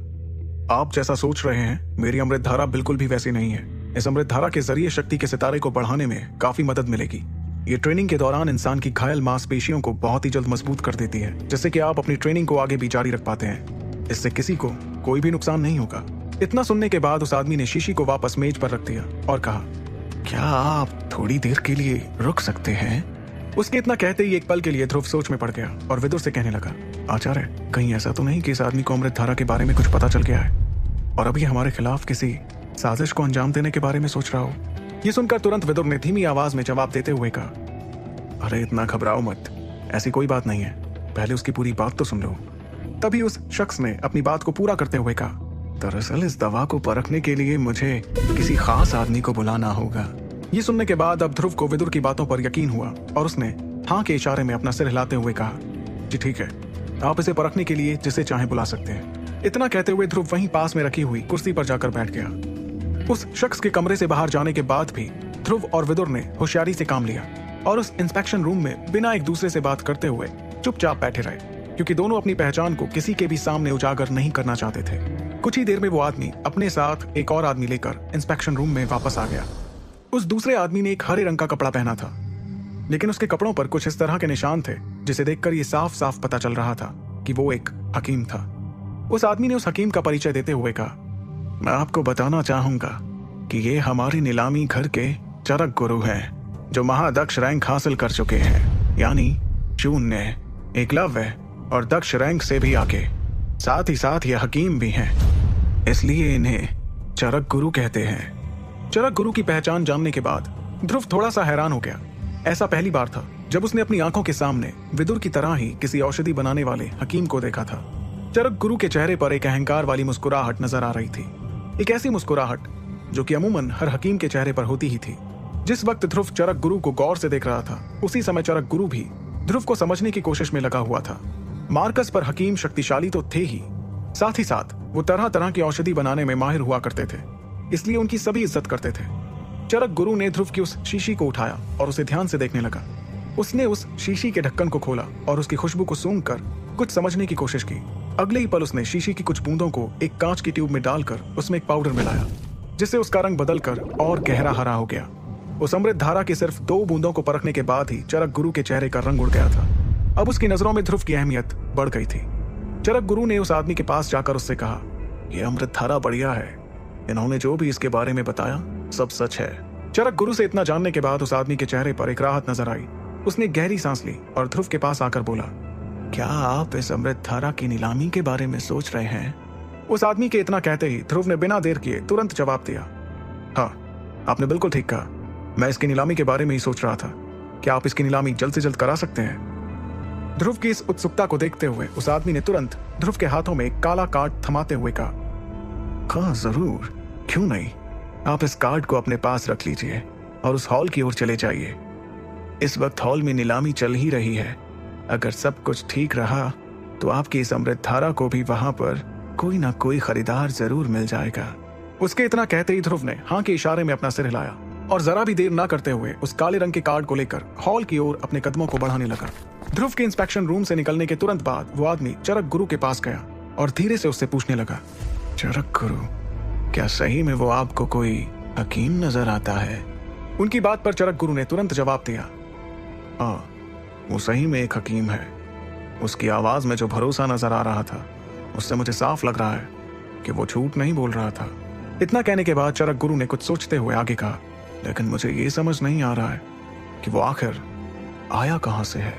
आप जैसा सोच रहे हैं मेरी अमृत धारा बिल्कुल भी वैसी नहीं है। इस अमृत धारा के जरिए शक्ति के सितारे को बढ़ाने में काफी मदद मिलेगी। ये ट्रेनिंग के दौरान इंसान की घायल मांसपेशियों को बहुत ही जल्द मजबूत कर देती है, जिससे कि आप अपनी ट्रेनिंग को आगे भी जारी रख पाते हैं। इससे किसी को कोई भी नुकसान नहीं होगा। इतना सुनने के बाद उस आदमी ने शीशी को वापस मेज पर रख दिया और कहा, क्या आप थोड़ी देर के लिए रुक सकते हैं? उसके इतना कहते ही एक पल के लिए ध्रुव सोच में पड़ गया और विदुर से कहने लगा, आचार्य कहीं ऐसा तो नहीं कि इस आदमी को अमृत धारा के बारे में कुछ पता चल गया है और अभी हमारे खिलाफ किसी साजिश को अंजाम देने के बारे में सोच रहा हो? ये सुनकर तुरंत विदुर ने धीमी आवाज में जवाब देते हुए कहा, अरे इतना घबराओ मत, ऐसी कोई बात नहीं है, पहले उसकी पूरी बात तो सुन लो। तभी उस शख्स ने अपनी बात को पूरा करते हुए कहा, दरअसल इस दवा को परखने के लिए मुझे किसी खास आदमी को बुलाना होगा। ये सुनने के बाद अब ध्रुव को विदुर की बातों पर यकीन हुआ और उसने हाँ के इशारे में अपना सिर हिलाते हुए कहा, जी ठीक है, आप इसे परखने के लिए जिसे चाहे बुला सकते हैं। इतना कहते हुए ध्रुव वहीं पास में रखी हुई कुर्सी पर जाकर बैठ गया। उस शख्स के कमरे से बाहर जाने के बाद भी ध्रुव और विदुर ने होशियारी से काम लिया और उस इंस्पेक्शन रूम में बिना एक दूसरे से बात करते हुए चुपचाप बैठे रहे, क्योंकि दोनों अपनी पहचान को किसी के भी सामने उजागर नहीं करना चाहते थे। कुछ ही देर में वो आदमी अपने साथ एक और आदमी लेकर इंस्पेक्शन रूम में वापस आ गया। उस दूसरे आदमी ने एक हरे रंग का कपड़ा पहना था, लेकिन उसके कपड़ों पर कुछ इस तरह के निशान थे जिसे देखकर ये साफ साफ पता चल रहा था कि वो एक हकीम था। उस आदमी ने उस हकीम का परिचय देते हुए कहा, मैं आपको बताना चाहूंगा कि ये हमारी नीलामी घर के चरक गुरु हैं, जो महादक्ष रैंक हासिल कर चुके हैं, यानी शून्य, एकलव्य और दक्ष रैंक से भी आगे। साथ ही साथ ये हकीम भी हैं, इसलिए इन्हें चरक गुरु कहते हैं। चरक गुरु की पहचान जानने के बाद ध्रुव थोड़ा सा हैरान हो गया। ऐसा पहली बार था जब उसने अपनी आंखों के सामने विदुर की तरह ही किसी औषधि बनाने वाले हकीम को देखा था। चरक गुरु के चेहरे पर एक अहंकार वाली मुस्कुराहट नजर आ रही थी, एक ऐसी मुस्कुराहट जो कि अमूमन हर हकीम के चेहरे पर होती ही थी। जिस वक्त ध्रुव चरक गुरु को गौर से देख रहा था, उसी समय चरक गुरु भी ध्रुव को समझने की कोशिश में लगा हुआ था। मार्कस पर हकीम शक्तिशाली तो थे ही, साथ ही साथ वो तरह तरह की औषधि बनाने में माहिर हुआ करते थे, इसलिए उनकी सभी इज्जत करते थे। चरक गुरु ने ध्रुव की उस शीशी को उठाया और उसे ध्यान से देखने लगा। उसने उस शीशी के ढक्कन को खोला और उसकी खुशबू को सूंघकर कुछ समझने की कोशिश की। अगले ही पल उसने शीशी की कुछ बूंदों को एक कांच की ट्यूब में डालकर उसमें एक पाउडर मिलाया, जिससे उसका रंग बदलकर और गहरा हरा हो गया। उस अमृत धारा की सिर्फ 2 बूंदों को परखने के बाद ही चरक गुरु के चेहरे का रंग उड़ गया था। अब उसकी नजरों में ध्रुव की अहमियत बढ़ गई थी। चरक गुरु ने उस आदमी के पास जाकर उससे कहा, यह अमृत धारा बढ़िया है, इन्होंने जो भी इसके बारे में बताया सब सच है। चरक गुरु से इतना जानने के बाद उस आदमी के चेहरे पर एक राहत नजर आई। उसने गहरी सांस ली और ध्रुव के पास आकर बोला, क्या आप इस अमृत धारा की नीलामी के बारे में सोच रहे हैं? उस आदमी के इतना कहते ही ध्रुव ने बिना देर किए तुरंत जवाब दिया, हाँ, आपने बिल्कुल ठीक कहा, मैं इसकी नीलामी के बारे में ही सोच रहा था। क्या आप इसकी नीलामी जल्द से जल्द करा सकते हैं? ध्रुव की इस उत्सुकता को देखते हुए उस आदमी ने तुरंत ध्रुव के हाथों में एक काला कार्ड थमाते हुए कहा, हाँ जरूर, क्यों नहीं, आप इस कार्ड को अपने पास रख लीजिए और उस हॉल की ओर चले जाइए। इस वक्त हॉल में नीलामी चल ही रही है। अगर सब कुछ ठीक रहा तो आपकी इस अमृत धारा को भी वहां पर कोई ना कोई खरीदार जरूर मिल जाएगा। उसके इतना कहते ही ध्रुव ने हाँ के इशारे में अपना सिर हिलाया और जरा भी देर ना करते हुए उस काले रंग के कार्ड को लेकर हॉल की ओर अपने कदमों को बढ़ाने लगा। ध्रुव के इंस्पेक्शन रूम से निकलने के तुरंत बाद वो आदमी चरक गुरु के पास गया और धीरे से उससे पूछने लगा, चरक गुरु, क्या सही में वो आपको कोई हकीम नजर आता है? उनकी बात पर चरक गुरु ने तुरंत जवाब दिया, हाँ, वो सही में एक हकीम है। उसकी आवाज में जो भरोसा नजर आ रहा था उससे मुझे साफ लग रहा है कि वो झूठ नहीं बोल रहा था। इतना कहने के बाद चरक गुरु ने कुछ सोचते हुए आगे कहा, लेकिन मुझे ये समझ नहीं आ रहा है कि वो आखिर आया कहां से है,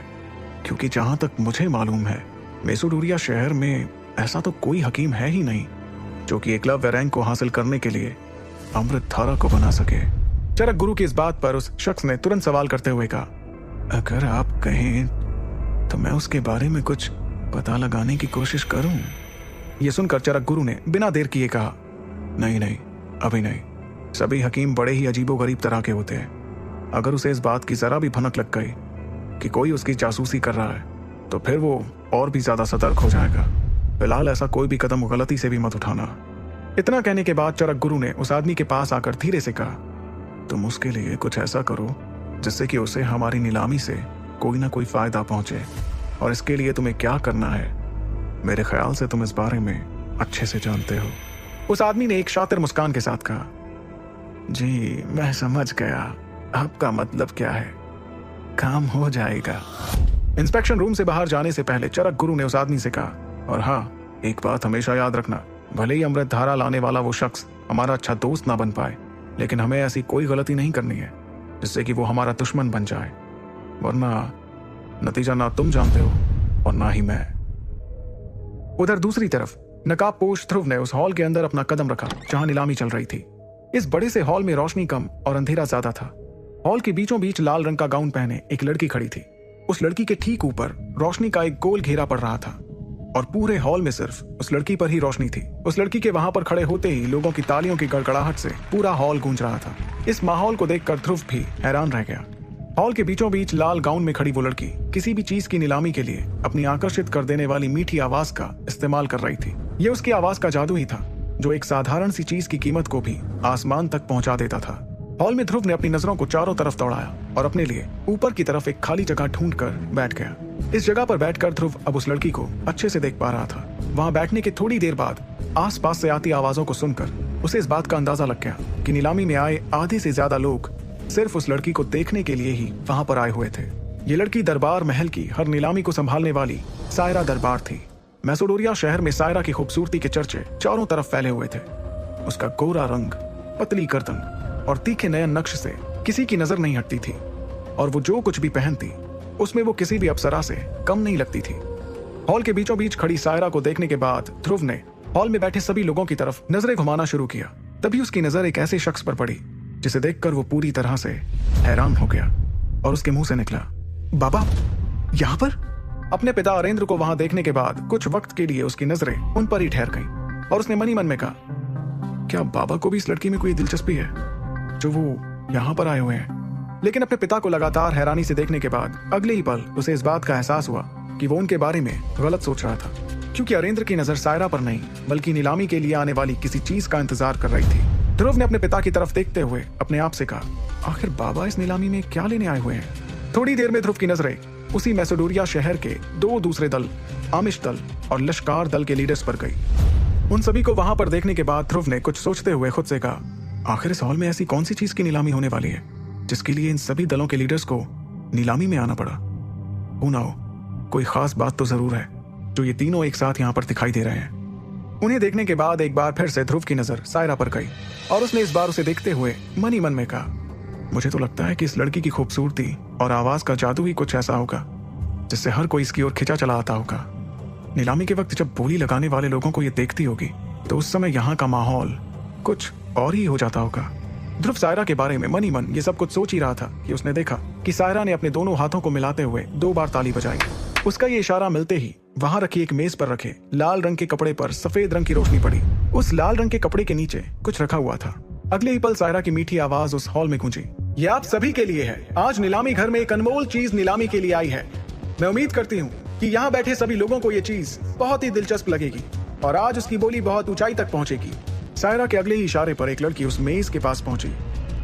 क्योंकि जहां तक मुझे मालूम है मेसोडोरिया शहर में ऐसा तो कोई हकीम है ही नहीं जो कि एकलव्य रैंक को हासिल करने के लिए अमृत धारा को बना सके। चरक गुरु की इस बात पर उस शख्स ने तुरंत सवाल करते हुए कहा, अगर आप कहें तो मैं उसके बारे में कुछ पता लगाने की कोशिश करूं। यह सुनकर चरक गुरु ने बिना देर किए कहा, नहीं नहीं, अभी नहीं, सभी हकीम बड़े ही अजीबोगरीब तरह के होते हैं। अगर उसे इस बात की जरा भी भनक लग गई कि कोई उसकी जासूसी कर रहा है तो फिर वो और भी ज्यादा सतर्क हो जाएगा। फिलहाल ऐसा कोई भी कदम गलती से भी मत उठाना। इतना कहने के बाद चरक गुरु ने उस आदमी के पास आकर धीरे से कहा, तुम उसके लिए कुछ ऐसा करो जिससे कि उसे हमारी नीलामी से कोई ना कोई फायदा पहुंचे, और इसके लिए तुम्हें क्या करना है मेरे ख्याल से तुम इस बारे में अच्छे से जानते हो। उस आदमी ने एक शातिर मुस्कान के साथ कहा, जी मैं समझ गया, आपका मतलब क्या है, काम हो जाएगा। इंस्पेक्शन रूम से बाहर जाने से पहले चरक गुरु ने उस आदमी से कहा, और हाँ, एक बात हमेशा याद रखना, भले ही अमृत धारा लाने वाला वो शख्स हमारा अच्छा दोस्त ना बन पाए, लेकिन हमें ऐसी कोई गलती नहीं करनी है जिससे कि वो हमारा दुश्मन बन जाए, वरना नतीजा ना तुम जानते हो और ना ही मैं। उधर दूसरी तरफ नकाबपोश ध्रुव ने उस हॉल के अंदर अपना कदम रखा जहां नीलामी चल रही थी। इस बड़े से हॉल में रोशनी कम और अंधेरा ज्यादा था। हॉल के बीचों बीच लाल रंग का गाउन पहने एक लड़की खड़ी थी। उस लड़की के ठीक ऊपर रोशनी का एक गोल घेरा पड़ रहा था और पूरे हॉल में सिर्फ उस लड़की पर ही रोशनी थी। उस लड़की के वहां पर खड़े होते ही लोगों की तालियों की गड़गड़ाहट से पूरा हॉल गूंज रहा था। इस माहौल को देखकर ध्रुव भी हैरान रह गया। हॉल के बीचों बीच लाल गाउन में खड़ी वो लड़की किसी भी चीज की नीलामी के लिए अपनी आकर्षित कर देने वाली मीठी आवाज का इस्तेमाल कर रही थी। ये उसकी आवाज का जादू ही था जो एक साधारण सी चीज की कीमत को भी आसमान तक पहुंचा देता था। हॉल में ध्रुव ने अपनी नजरों को चारों तरफ दौड़ाया और अपने लिए ऊपर की तरफ एक खाली जगह ढूंढकर बैठ गया। इस जगह पर बैठकर ध्रुव अब उस लड़की को अच्छे से देख पा रहा था। वहां बैठने के थोड़ी देर बाद आसपास से आती आवाजों को सुनकर उसे इस बात का अंदाजा लग गया कि नीलामी में आए आधे से ज्यादा लोग सिर्फ उस लड़की को देखने के लिए ही वहां पर आए हुए थे। ये लड़की दरबार महल की हर नीलामी को संभालने वाली सायरा दरबार थी। मेसोडोरिया शहर में सायरा की खूबसूरती के चर्चे चारों तरफ फैले हुए थे। उसका गोरा रंग, पतली गर्दन और तीखे नयन नक्श से किसी की नजर नहीं हटती थी, और वो जो कुछ भी पहनती उसमें वो किसी भी अप्सरा से कम नहीं लगती थी। हॉल के बीचों बीच खड़ी सायरा को देखने के बाद ध्रुव ने हॉल में बैठे सभी लोगों की तरफ नजरें घुमाना शुरू किया। तभी उसकी नजर एक ऐसे शख्स पर पड़ी जिसे देखकर वो पूरी तरह से हैरान हो गया और उसके मुंह से निकला, बाबा यहाँ पर? अपने पिता अरेंद्र को वहां देखने के बाद कुछ वक्त के लिए उसकी नजरें उन पर ही ठहर गईं और उसने मनी मन में कहा, क्या बाबा को भी इस लड़की में कोई दिलचस्पी है जो वो यहाँ पर आए हुए हैं? लेकिन अपने पिता को लगातार हैरानी से देखने के बाद अगले ही पल उसे इस बात का एहसास हुआ कि वो उनके बारे में गलत सोच रहा था। क्योंकि अरेंद्र की नजर सायरा पर नहीं बल्कि नीलामी के लिए आने वाली किसी चीज का इंतजार कर रही थी। ध्रुव ने अपने पिता की तरफ देखते हुए अपने आप से कहा, आखिर बाबा इस नीलामी में क्या लेने आए हुए हैं। थोड़ी देर में ध्रुव की नजरें उसी मैसेडोरिया शहर के 2 दूसरे दल, आमिश दल और लश्कार दल के लीडर्स पर गई। उन सभी को वहां पर देखने के बाद ध्रुव ने कुछ सोचते हुए खुद से कहा, आखिर इस हॉल में ऐसी कौन सी चीज की नीलामी होने वाली है जिसके लिए इन सभी दलों के लीडर्स को नीलामी में आना पड़ा। हो ना हो कोई खास बात तो जरूर है जो ये तीनों एक साथ यहाँ पर दिखाई दे रहे हैं। उन्हें देखने के बाद एक बार फिर से ध्रुव की नजर सायरा पर गई और उसने इस बार उसे देखते हुए मन ही मन में कहा, मुझे तो लगता है कि इस लड़की की खूबसूरती और आवाज का जादू ही कुछ ऐसा होगा जिससे हर कोई इसकी ओर खिंचा चला आता होगा। नीलामी के वक्त जब बोली लगाने वाले लोगों को ये देखती होगी तो उस समय यहाँ का माहौल कुछ और ही हो जाता होगा। ध्रुव सायरा के बारे में मन ही मन ये सब कुछ सोच ही रहा था कि उसने देखा कि सायरा ने अपने दोनों हाथों को मिलाते हुए 2 बार ताली बजाई। उसका ये इशारा मिलते ही वहां रखी एक मेज पर रखे लाल रंग के कपड़े पर सफेद रंग की रोशनी पड़ी। उस लाल रंग के कपड़े के नीचे कुछ रखा हुआ था। अगले ही पल सायरा की मीठी आवाज उस हॉल में गूंजी, ये आप सभी के लिए है। आज नीलामी घर में एक अनमोल चीज नीलामी के लिए आई है। मैं उम्मीद करती हूँ कि यहाँ बैठे सभी लोगों को ये चीज बहुत ही दिलचस्प लगेगी और आज उसकी बोली बहुत ऊंचाई तक पहुंचेगी। सायरा के अगले ही इशारे पर एक लड़की उस मेज के पास पहुंची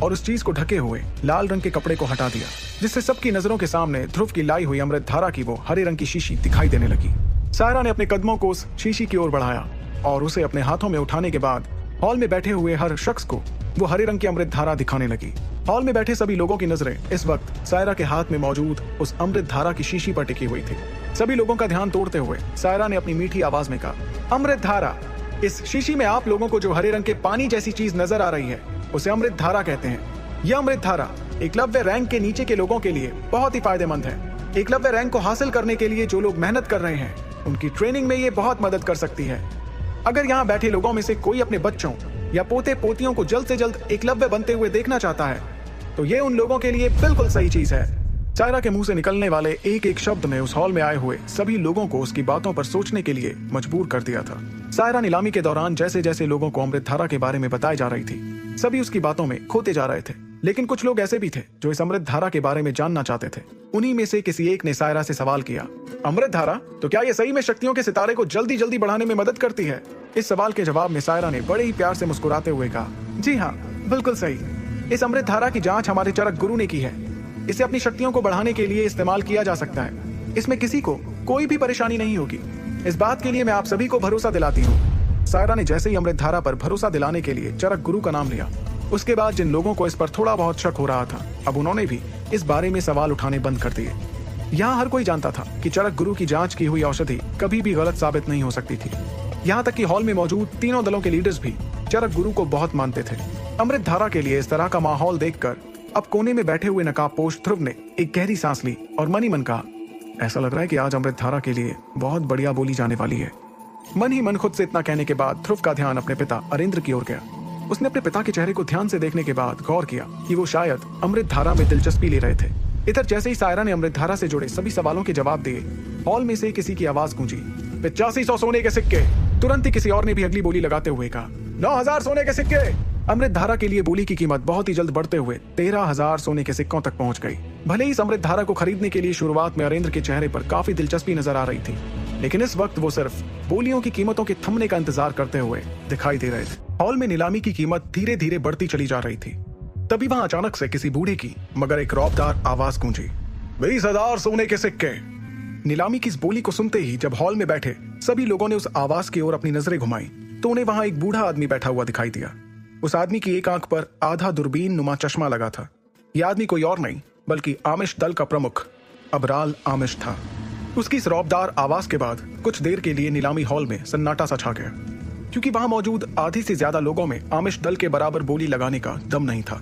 और उस चीज को ढके हुए लाल रंग के कपड़े को हटा दिया, जिससे सबकी नजरों के सामने ध्रुव की लाई हुई अमृत धारा की वो हरे रंग की शीशी दिखाई देने लगी। सायरा ने अपने कदमों को उस शीशी की ओर बढ़ाया और उसे अपने हाथों में उठाने के बाद हॉल में बैठे हुए हर शख्स को वो हरे रंग की अमृत धारा दिखाने लगी। हॉल में बैठे सभी लोगों की नजरें इस वक्त सायरा के हाथ में मौजूद उस अमृत धारा की शीशी पर टिकी हुई थी। सभी लोगों का ध्यान तोड़ते हुए सायरा ने अपनी मीठी आवाज में कहा, अमृत धारा, इस शीशी में आप लोगों को जो हरे रंग के पानी जैसी चीज नजर आ रही है उसे अमृत धारा कहते हैं। यह अमृत धारा एकलव्य रैंक के नीचे के लोगों के लिए बहुत ही फायदेमंद है। एकलव्य रैंक को हासिल करने के लिए जो लोग मेहनत कर रहे हैं उनकी ट्रेनिंग में ये बहुत मदद कर सकती है। अगर यहाँ बैठे लोगों में से कोई अपने बच्चों या पोते पोतियों को जल्द से जल्द एकलव्य बनते हुए देखना चाहता है तो ये उन लोगों के लिए बिल्कुल सही चीज है। सायरा के मुंह से निकलने वाले एक एक शब्द ने उस हॉल में आए हुए सभी लोगों को उसकी बातों पर सोचने के लिए मजबूर कर दिया था। सायरा नीलामी के दौरान जैसे जैसे लोगों को अमृत धारा के बारे में बताई जा रही थी सभी उसकी बातों में खोते जा रहे थे, लेकिन कुछ लोग ऐसे भी थे जो इस अमृत धारा के बारे में जानना चाहते थे। उन्हीं में से किसी एक ने सायरा से सवाल किया, अमृत धारा तो क्या ये सही में शक्तियों के सितारे को जल्दी जल्दी बढ़ाने में मदद करती है? इस सवाल के जवाब में सायरा ने बड़े ही प्यार से मुस्कुराते हुए कहा, जी हाँ, बिल्कुल सही। इस अमृत धारा की जांच हमारे चरक गुरु ने की है। इसे अपनी शक्तियों को बढ़ाने के लिए इस्तेमाल किया जा सकता है। इसमें किसी को कोई भी परेशानी नहीं होगी। इस बात के लिए मैं आप सभी को भरोसा दिलाती हूँ। सायरा ने जैसे ही अमृत धारा पर भरोसा दिलाने के लिए चरक गुरु का नाम लिया, उसके बाद जिन लोगों को इस पर थोड़ा बहुत शक हो रहा था अब उन्होंने भी इस बारे में सवाल उठाने बंद कर दिए। यहाँ हर कोई जानता था कि चरक गुरु की जांच की हुई औषधि कभी भी गलत साबित नहीं हो सकती थी। यहाँ तक कि हॉल में मौजूद तीनों दलों के लीडर्स भी चरक गुरु को बहुत मानते थे। अमृत धारा के लिए इस तरह का माहौल देखकर अब कोने में बैठे हुए नकाबपोश ध्रुव ने एक गहरी सांस ली और मन ही मन कहा, ऐसा लग रहा है कि आज अमृत धारा के लिए बहुत बढ़िया बोली जाने वाली है। मन ही मन खुद से इतना कहने के बाद ध्रुव का ध्यान अपने पिता अरेंद्र की ओर गया। उसने अपने पिता के चेहरे को ध्यान से देखने के बाद गौर किया कि वो शायद अमृत धारा में दिलचस्पी ले रहे थे। इधर जैसे ही सायरा ने अमृत धारा से जुड़े सभी सवालों के जवाब दिए, हॉल में से किसी की आवाज गूंजी, 8500 सोने के सिक्के। तुरंत ही किसी और ने भी अगली बोली लगाते हुए कहा, 9000 सोने के सिक्के। अमृत धारा के लिए बोली की कीमत बहुत ही जल्द बढ़ते हुए 13000 सोने के सिक्कों तक पहुंच गई। भले ही इस अमृत धारा को खरीदने के लिए शुरुआत में अरेंद्र के चेहरे पर काफी दिलचस्पी नजर आ रही थी, लेकिन इस वक्त वो सिर्फ बोलियों की कीमतों के थमने का इंतजार करते हुए दिखाई दे रहे थे। हॉल में नीलामी की कीमत धीरे धीरे बढ़ती चली जा रही थी। तभी वहां अचानक से किसी बूढ़े की मगर एक रौबदार आवाज गूंजी, 20,000 सोने के सिक्के। नीलामी की इस बोली को सुनते ही जब हॉल में बैठे सभी लोगों ने उस आवाज की ओर अपनी नजरें घुमाई तो उन्हें वहां एक बूढ़ा आदमी बैठा हुआ दिखाई दिया। उस आदमी की एक आंख पर आधा दूरबीन नुमा चश्मा लगा था। यह आदमी कोई और नहीं बल्कि आमिश दल का प्रमुख अबराल आमिश था। उसकी इस रौबदार आवाज के बाद कुछ देर के लिए नीलामी हॉल में सन्नाटा सा छा गया, क्योंकि वहां मौजूद आधी से ज्यादा लोगों में आमिश दल के बराबर बोली लगाने का दम नहीं था।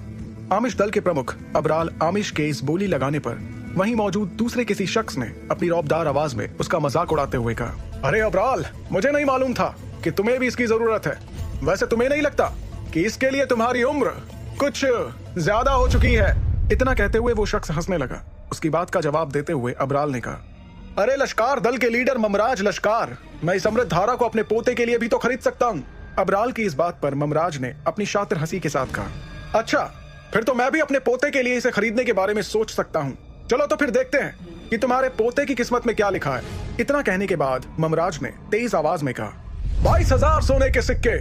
आमिश दल के प्रमुख अबराल आमिश के इस बोली लगाने पर वहीं मौजूद दूसरे किसी शख्स ने अपनी रौबदार आवाज में उसका मजाक उड़ाते हुए कहा, अरे अबराल, मुझे नहीं मालूम था कि तुम्हें भी इसकी जरूरत है। वैसे तुम्हें नहीं लगता कि इसके लिए तुम्हारी उम्र कुछ ज्यादा हो चुकी है? इतना कहते हुए वो शख्स हंसने लगा। उसकी बात का जवाब देते हुए अबराल ने कहा, अरे लश्कार दल के लीडर ममराज लश्कार, मैं इस अमृत धारा को अपने पोते के लिए भी तो खरीद सकता हूँ। अबराल की इस बात पर ममराज ने अपनी शातिर हंसी के साथ कहा, अच्छा, फिर तो मैं भी अपने पोते के लिए इसे खरीदने के बारे में सोच सकता हूँ। चलो तो फिर देखते हैं कि तुम्हारे पोते की किस्मत में क्या लिखा है। इतना कहने के बाद ममराज ने तेज आवाज में कहा, 22,000 सोने के सिक्के।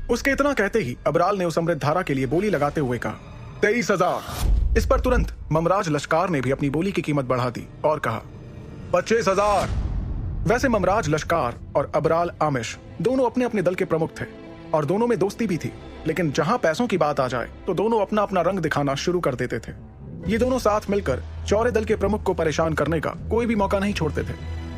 उसके इतना कहते ही अबराल ने उस अमृतधारा के लिए बोली लगाते हुए कहा, 23,000। इस पर तुरंत ममराज लश्कार ने भी अपनी बोली की कीमत बढ़ा दी और कहा, 25,000। वैसे ममराज लश्कार और अबराल आमिश दोनों अपने अपने दल के प्रमुख थे और दोनों में दोस्ती भी थी, लेकिन जहां पैसों की बात आ जाए तो दोनों अपना अपना रंग दिखाना शुरू कर देते थे। ये दोनों साथ मिलकर चौरे दल के प्रमुख को परेशान करने का कोई भी मौका नहीं छोड़ते थे,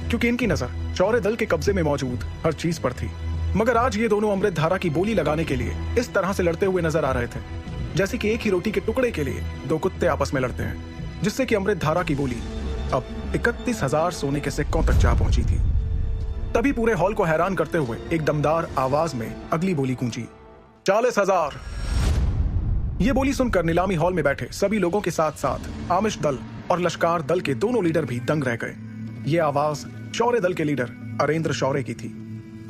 क्योंकि इनकी नजर चौरे दल के कब्जे में मौजूद हर चीज पर थी। मगर आज ये दोनों अमृतधारा की बोली लगाने के लिए इस तरह से लड़ते हुए नजर आ रहे थे जैसे कि एक ही रोटी के टुकड़े के लिए दो कुत्ते आपस में लड़ते हैं, जिससे कि अमृतधारा की बोली अब 31,000 सोने के सिक्कों तक जा पहुंची थी। तभी पूरे हॉल को हैरान करते हुए एक दमदार आवाज में अगली बोली गूंजी, 40,000। ये बोली सुनकर नीलामी हॉल में बैठे सभी लोगों के साथ साथ आमिश दल और लश्कार दल के दोनों लीडर भी दंग रह गए। ये आवाज शौर्य दल के लीडर अरेंद्र शौर्य की थी।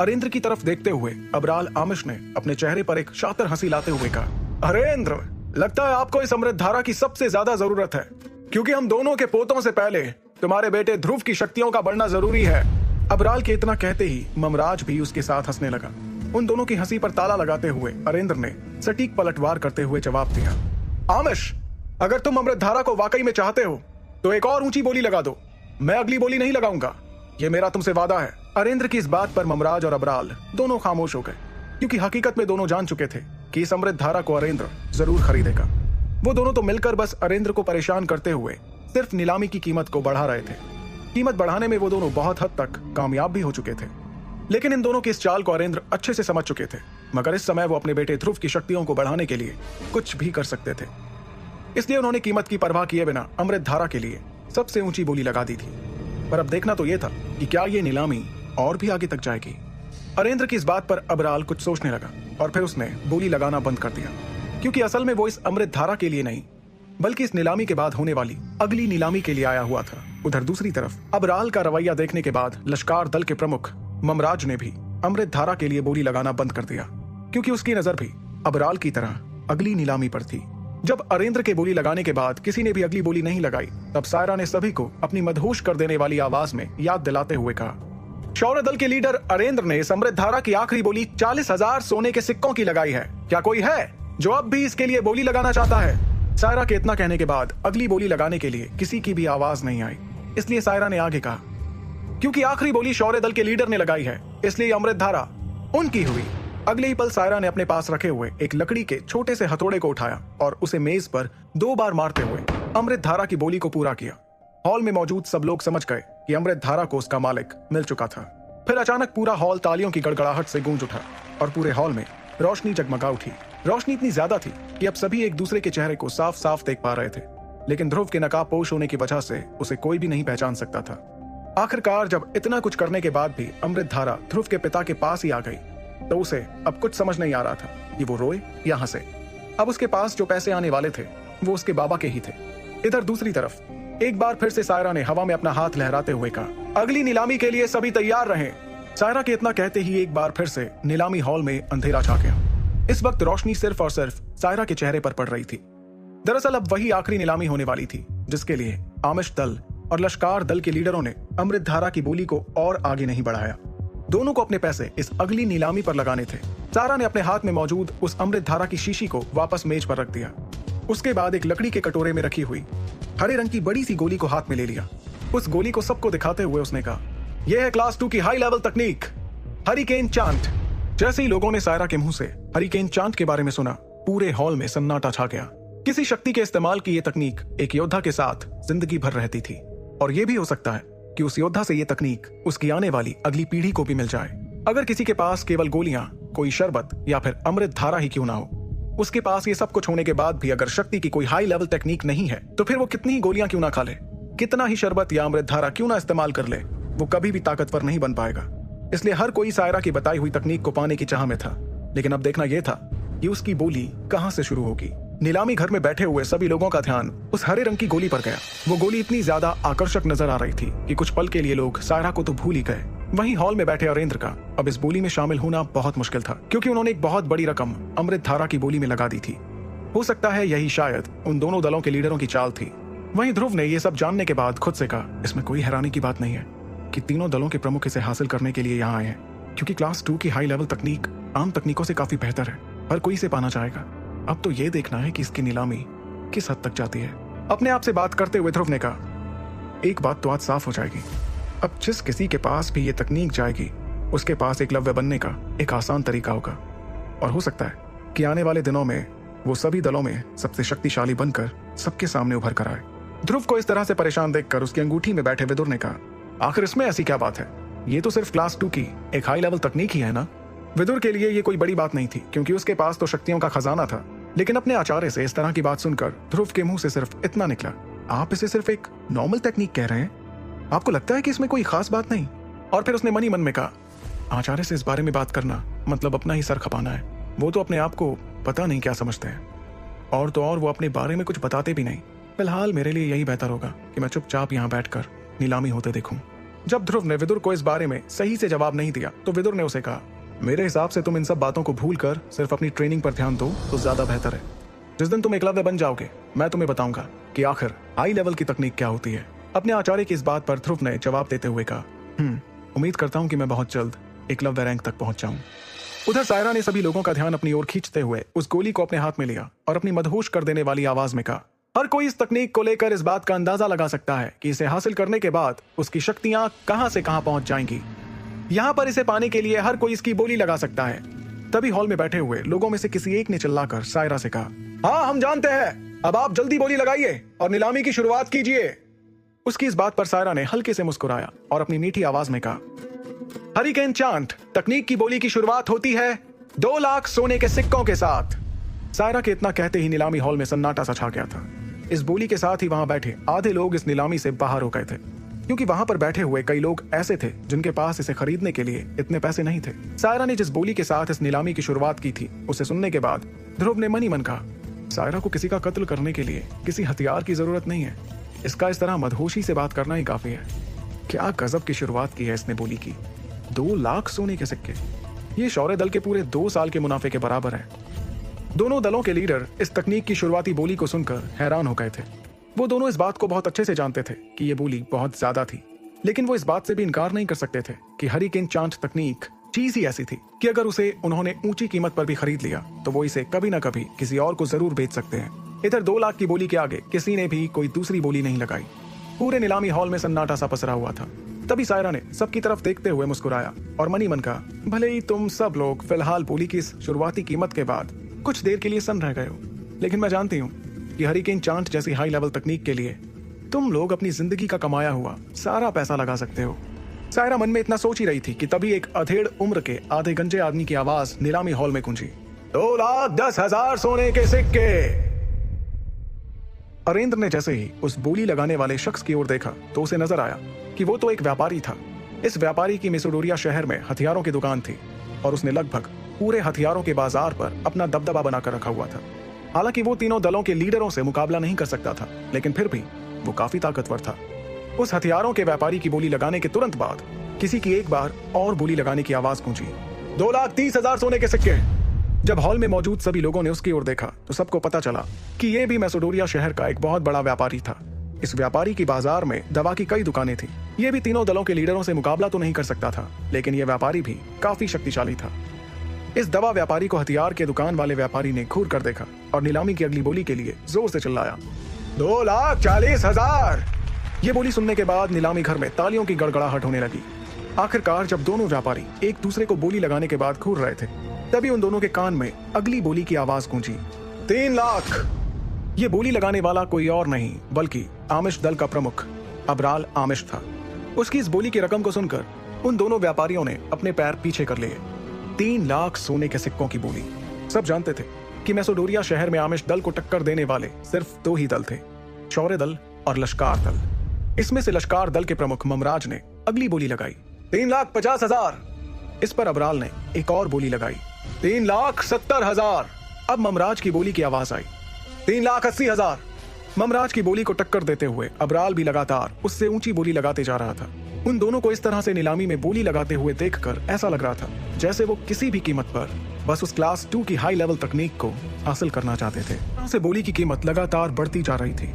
अरेंद्र की तरफ देखते हुए अबराल आमिश ने अपने चेहरे पर एक शातिर हंसी लाते हुए कहा, अरेंद्र, लगता है आपको इस अमृतधारा की सबसे ज्यादा जरूरत है, क्योंकि हम दोनों के पोतों से पहले तुम्हारे बेटे ध्रुव की शक्तियों का बढ़ना जरूरी है। अबराल के इतना कहते ही ममराज भी उसके साथ हंसने लगा। उन दोनों की हंसी पर ताला लगाते हुए अरेंद्र ने सटीक पलटवार करते हुए जवाब दिया, आमिश, अगर तुम अमृतधारा को वाकई में चाहते हो तो एक और ऊंची बोली लगा दो। मैं अगली बोली नहीं लगाऊंगा, ये मेरा तुमसे वादा है। अरेंद्र की इस बात पर ममराज और अबराल दोनों खामोश हो गए, क्योंकि हकीकत में दोनों जान चुके थे कि इस अमृतधारा को अरेंद्र जरूर खरीदेगा। वो दोनों तो मिलकर बस अरेंद्र को परेशान करते हुए सिर्फ नीलामी की कीमत को बढ़ा रहे थे। कीमत बढ़ाने में वो दोनों बहुत हद तक कामयाब भी हो चुके थे, लेकिन इन दोनों की इस चाल को अरेंद्र अच्छे से समझ चुके थे। मगर इस समय वो अपने बेटे ध्रुव की शक्तियों को बढ़ाने के लिए कुछ भी कर सकते थे, इसलिए उन्होंने कीमत की परवाह किए बिना अमृतधारा के लिए सबसे ऊंची बोली लगा दी थी। पर अब देखना तो यह था कि क्या ये नीलामी और भी आगे तक जाएगी। अरेंद्र की इस बात पर अबराल कुछ सोचने लगा और फिर उसने बोली लगाना बंद कर दिया, क्योंकि असल में वो इस अमृतधारा के लिए नहीं बल्कि इस नीलामी के बाद होने वाली अगली नीलामी के लिए आया हुआ था। उधर दूसरी तरफ अबराल का रवैया देखने के बाद लश्कार दल के प्रमुख ममराज ने भी अमृतधारा के लिए बोली लगाना बंद कर दिया, क्योंकि उसकी नजर भी अबराल की तरह अगली नीलामी पर थी। जब अरेंद्र के बोली लगाने के बाद किसी ने भी अगली बोली नहीं लगाई, तब सायरा ने सभी को अपनी मदहोश कर देने वाली आवाज में याद दिलाते हुए कहा, शौर्य दल के लीडर अरेंद्र ने इस अमृतधारा की आखिरी बोली 40,000 सोने के सिक्कों की लगाई है। क्या कोई है जो अब भी इसके लिए बोली लगाना चाहता है? सायरा के इतना कहने के बाद अगली बोली लगाने के लिए किसी की भी आवाज नहीं आई, इसलिए सायरा ने आगे कहा, क्योंकि आखिरी बोली शौर्य दल के लीडर ने लगाई है, इसलिए अमृतधारा उनकी हुई। अगले ही पल सायरा ने अपने पास रखे हुए एक लकड़ी के छोटे से हथौड़े को उठाया और उसे मेज पर 2 बार मारते हुए अमृतधारा की बोली को पूरा किया। हॉल में मौजूद सब लोग समझ गए कि अमृतधारा को उसका मालिक मिल चुका था। फिर अचानक पूरा हॉल तालियों की गड़गड़ाहट से गूंज उठा और पूरे हॉल में रोशनी जगमगा उठी। रोशनी इतनी ज्यादा थी कि अब सभी एक दूसरे के चेहरे को साफ साफ देख पा रहे थे, लेकिन ध्रुव के नकाबपोश होने की वजह से उसे कोई भी नहीं पहचान सकता था। आखिरकार जब इतना कुछ करने के बाद भी अमृतधारा ध्रुव के पिता के पास ही आ गई, तो उसे अब कुछ समझ नहीं आ रहा था कि वो रोए या हंसे। अब उसके पास जो पैसे आने वाले थे वो उसके बाबा के ही थे। इधर दूसरी तरफ एक बार फिर से सायरा ने हवा में अपना हाथ लहराते हुए कहा, अगली नीलामी के लिए सभी तैयार रहें। सायरा के इतना कहते ही एक बार फिर से नीलामी हॉल में अंधेरा छा गया। इस वक्त रोशनी सिर्फ और सिर्फ सायरा के चेहरे पर पड़ रही थी। दरअसल अब वही आखिरी नीलामी होने वाली थी, जिसके लिए आमिश दल और लश्कार दल के लीडरों ने अमृतधारा की बोली को और आगे नहीं बढ़ाया। दोनों को अपने पैसे इस अगली नीलामी पर लगाने थे। सायरा ने अपने हाथ में मौजूद उस अमृतधारा की शीशी को वापस मेज पर रख दिया। उसके बाद एक लकड़ी के कटोरे में रखी हुई हरे रंग की बड़ी सी गोली को हाथ में ले लिया। उस गोली को सबको दिखाते हुए उसने कहा, यह है क्लास 2 की हाई लेवल तकनीक, हरिकेन चांट। जैसे ही लोगों ने सायरा के मुंह से हरिकेन चांट के बारे में सुना, पूरे हॉल में सन्नाटा छा गया। किसी शक्ति के इस्तेमाल की यह तकनीक एक योद्धा के साथ जिंदगी भर रहती थी, और यह भी हो सकता है कि उस योद्धा से यह तकनीक उसकी आने वाली अगली पीढ़ी को भी मिल जाए। अगर किसी के पास केवल गोलियां, कोई शरबत या फिर अमृत धारा ही क्यों ना हो, उसके पास ये सब कुछ होने के बाद भी अगर शक्ति की कोई हाई लेवल टेक्निक नहीं है, तो फिर वो कितनी ही गोलियां क्यों ना खा ले, कितना ही शरबत या अमृत धारा क्यों ना इस्तेमाल कर ले, वो कभी भी ताकतवर नहीं बन पाएगा। इसलिए हर कोई सायरा की बताई हुई तकनीक को पाने की चाह में था, लेकिन अब देखना यह था कि उसकी बोली कहां से शुरू होगी। नीलामी घर में बैठे हुए सभी लोगों का ध्यान उस हरे रंग की गोली पर गया। वो गोली इतनी ज्यादा आकर्षक नजर आ रही थी कि कुछ पल के लिए लोग सायरा को तो भूल ही गए। वहीं हॉल में बैठे अरेंद्र का अब इस बोली में शामिल होना बहुत मुश्किल था, क्योंकि उन्होंने एक बहुत बड़ी रकम अमृत धारा की बोली में लगा दी थी। हो सकता है यही शायद उन दोनों दलों के लीडरों की चाल थी, वहीं ध्रुव ने ये सब जानने के बाद खुद से कहा, इसमें कोई हैरानी की बात नहीं है कि तीनों दलों के प्रमुख इसे हासिल करने के लिए यहाँ आए हैं, क्योंकि क्लास 2 की हाई लेवल तकनीक आम तकनीकों से काफी बेहतर है। हर कोई इसे पाना चाहेगा। अब तो ये देखना है कि इसकी नीलामी किस हद तक जाती है। अपने आप से बात करते हुए ध्रुव ने कहा, एक बात तो आज साफ हो जाएगी, अब जिस किसी के पास भी ये तकनीक जाएगी उसके पास एकलव्य बनने का एक आसान तरीका होगा, और हो सकता है कि आने वाले दिनों में वो सभी दलों में सबसे शक्तिशाली बनकर सबके सामने उभर कर आए। ध्रुव को इस तरह से परेशान देखकर उसकी अंगूठी में बैठे विदुर ने कहा, आखिर इसमें ऐसी क्या बात है, ये तो सिर्फ क्लास 2 की एक हाई लेवल तकनीक ही है ना। विदुर के लिए ये कोई बड़ी बात नहीं थी, क्योंकि उसके पास तो शक्तियों का खजाना था। लेकिन अपने आचार्य से इस तरह की बात सुनकर ध्रुव के मुंह से सिर्फ इतना निकला, आप इसे सिर्फ एक नॉर्मल टेक्निक कह रहे हैं, आपको लगता है कि इसमें कोई खास बात नहीं। और फिर उसने मन ही मन में कहा, आचार्य से इस बारे में बात करना मतलब अपना ही सर खपाना है। वो तो अपने आप को पता नहीं क्या समझते हैं, और तो और वो अपने बारे में कुछ बताते भी नहीं। फिलहाल मेरे लिए यही बेहतर होगा कि मैं चुपचाप यहाँ बैठकर नीलामी होते देखूं। जब ध्रुव ने विदुर को इस बारे में सही से जवाब नहीं दिया तो विदुर ने उसे कहा, मेरे हिसाब से तुम इन सब बातों को भूलकर सिर्फ अपनी ट्रेनिंग पर ध्यान दो तो ज्यादा बेहतर है। जिस दिन तुम एकलव्य बन जाओगे मैं तुम्हें बताऊंगा कि आखिर हाई लेवल की तकनीक क्या होती है। अपने आचार्य की इस बात पर ध्रुव ने जवाब देते हुए कहा, उम्मीद करता हूँ कि मैं बहुत जल्द एकलव्य रैंक तक पहुंच जाऊं। उधर सायरा ने सभी लोगों का ध्यान अपनी ओर खींचते हुए उस गोली को अपने हाथ में लिया और अपनी मदहोश कर देने वाली आवाज में कहा, हर कोई इस तकनीक को लेकर इस बात का अंदाजा लगा सकता है कि इसे हासिल करने के बाद उसकी शक्तियां कहां से कहां पहुंच जाएंगी। यहां पर इसे पाने के लिए हर कोई इसकी बोली लगा सकता है। तभी हॉल में बैठे हुए लोगों में से किसी एक ने चिल्लाकर सायरा से कहा, हाँ हम जानते हैं, अब आप जल्दी बोली लगाइए और नीलामी की शुरुआत कीजिए। उसकी इस बात पर सायरा ने हल्के से मुस्कुराया और अपनी मीठी आवाज में कहा, हरिकेन चांट तकनीक की बोली की शुरुआत होती है 2 लाख सोने के सिक्कों के साथ। सायरा के इतना कहते ही नीलामी हॉल में सन्नाटा सा छा गया था। इस बोली के साथ ही वहां बैठे आधे लोग इस नीलामी से बाहर हो गए थे, क्योंकि वहां पर बैठे हुए कई लोग ऐसे थे जिनके पास इसे खरीदने के लिए इतने पैसे नहीं थे। सायरा ने जिस बोली के साथ इस नीलामी की शुरुआत की थी उसे सुनने के बाद ध्रुव ने मन ही मन कहा, सायरा को किसी का कत्ल करने के लिए किसी हथियार की जरूरत नहीं है, इसका इस तरह मदहोशी से बात करना ही काफी है। क्या गजब की शुरुआत की है इसने बोली की। 2 लाख सोने के सिक्के, ये शौर्य दल के पूरे 2 साल के मुनाफे के बराबर है। दोनों दलों के लीडर इस तकनीक की शुरुआती बोली को सुनकर हैरान हो गए थे। वो दोनों इस बात को बहुत अच्छे से जानते थे कि ये बोली बहुत ज्यादा थी, लेकिन वो इस बात से भी इनकार नहीं कर सकते थे कि हरिकेन चांट तकनीक चीज ही ऐसी थी कि अगर उसे उन्होंने ऊंची कीमत पर भी खरीद लिया तो वो इसे कभी ना कभी किसी और को जरूर बेच सकते हैं। इधर 2 लाख की बोली के आगे किसी ने भी कोई दूसरी बोली नहीं लगाई। पूरे नीलामी हॉल में सन्नाटा सा पसरा हुआ था। तभी सायरा ने सबकी तरफ देखते हुए मुस्कुराया और मनी मन कहा, भले ही तुम सब लोग फिलहाल बोली की इस शुरुआती कीमत के बाद कुछ देर के लिए सन्न रह गए हो, लेकिन मैं जानती हूँ कि हरिकेन चांट जैसी हाई लेवल तकनीक के लिए तुम लोग अपनी जिंदगी का कमाया हुआ सारा पैसा लगा सकते हो। सायरा मन में इतना सोच ही रही थी कि तभी एक अधेड़ उम्र के आधे गंजे आदमी की आवाज नीलामी हॉल में गूंजी, 2,10,000 सोने के सिक्के। अरेंद्र ने जैसे ही उस बोली लगाने वाले शख्स की ओर देखा तो उसे नजर आया कि वो तो एक व्यापारी था। इस व्यापारी की मिसोडोरिया शहर में हथियारों की दुकान थी और उसने लगभग पूरे हथियारों के बाजार पर अपना दबदबा बनाकर रखा हुआ था। हालांकि वो तीनों दलों के लीडरों से मुकाबला नहीं कर सकता था, लेकिन फिर भी वो काफी ताकतवर था। उस हथियारों के व्यापारी की बोली लगाने के तुरंत बाद किसी की एक बार और बोली लगाने की आवाज गूंजी, 2,30,000 सोने के सिक्के। जब हॉल में मौजूद सभी लोगों ने उसकी ओर देखा तो सबको पता चला कि ये भी मैसेडोरिया शहर का एक बहुत बड़ा व्यापारी था। इस व्यापारी की बाजार में दवा की कई दुकानें थी। ये भी तीनों दलों के लीडरों से मुकाबला तो नहीं कर सकता था, लेकिन यह व्यापारी भी काफी शक्तिशाली था। इस दवा व्यापारी को हथियार के दुकान वाले व्यापारी ने घूर कर देखा और नीलामी की अगली बोली के लिए जोर से चिल्लाया, 2,40,000। ये बोली सुनने के बाद नीलामी घर में तालियों की गड़गड़ाहट होने लगी। आखिरकार जब दोनों व्यापारी एक दूसरे को बोली लगाने के बाद घूर रहे थे, तभी उन दोनों के कान में अगली बोली की आवाज गूंजी, 3 लाख। ये बोली लगाने वाला कोई और नहीं बल्कि आमिश दल का प्रमुख अबराल आमिश था। उसकी इस बोली की रकम को सुनकर उन दोनों व्यापारियों ने अपने पैर पीछे कर लिए। 3 लाख सोने के सिक्कों की बोली। सब जानते थे कि मैसेडोरिया शहर में आमिश दल को टक्कर देने वाले सिर्फ 2 ही दल थे, शौर्य दल और लश्कार दल। इसमें से लश्कार दल के प्रमुख ममराज ने अगली बोली लगाई, 3,50,000। इस पर अबराल ने एक और बोली लगाई, 3,70,000। अब ममराज की बोली की आवाज आई, 3,80,000। ममराज की बोली को टक्कर देते हुए अबराल भी लगातार उससे ऊंची बोली लगाते जा रहा था। उन दोनों को इस तरह से नीलामी में बोली लगाते हुए देखकर ऐसा लग रहा था जैसे वो किसी भी कीमत पर बस उस क्लास 2 की हाई लेवल तकनीक को हासिल करना चाहते थे। यहाँ से बोली की कीमत लगातार बढ़ती जा रही थी।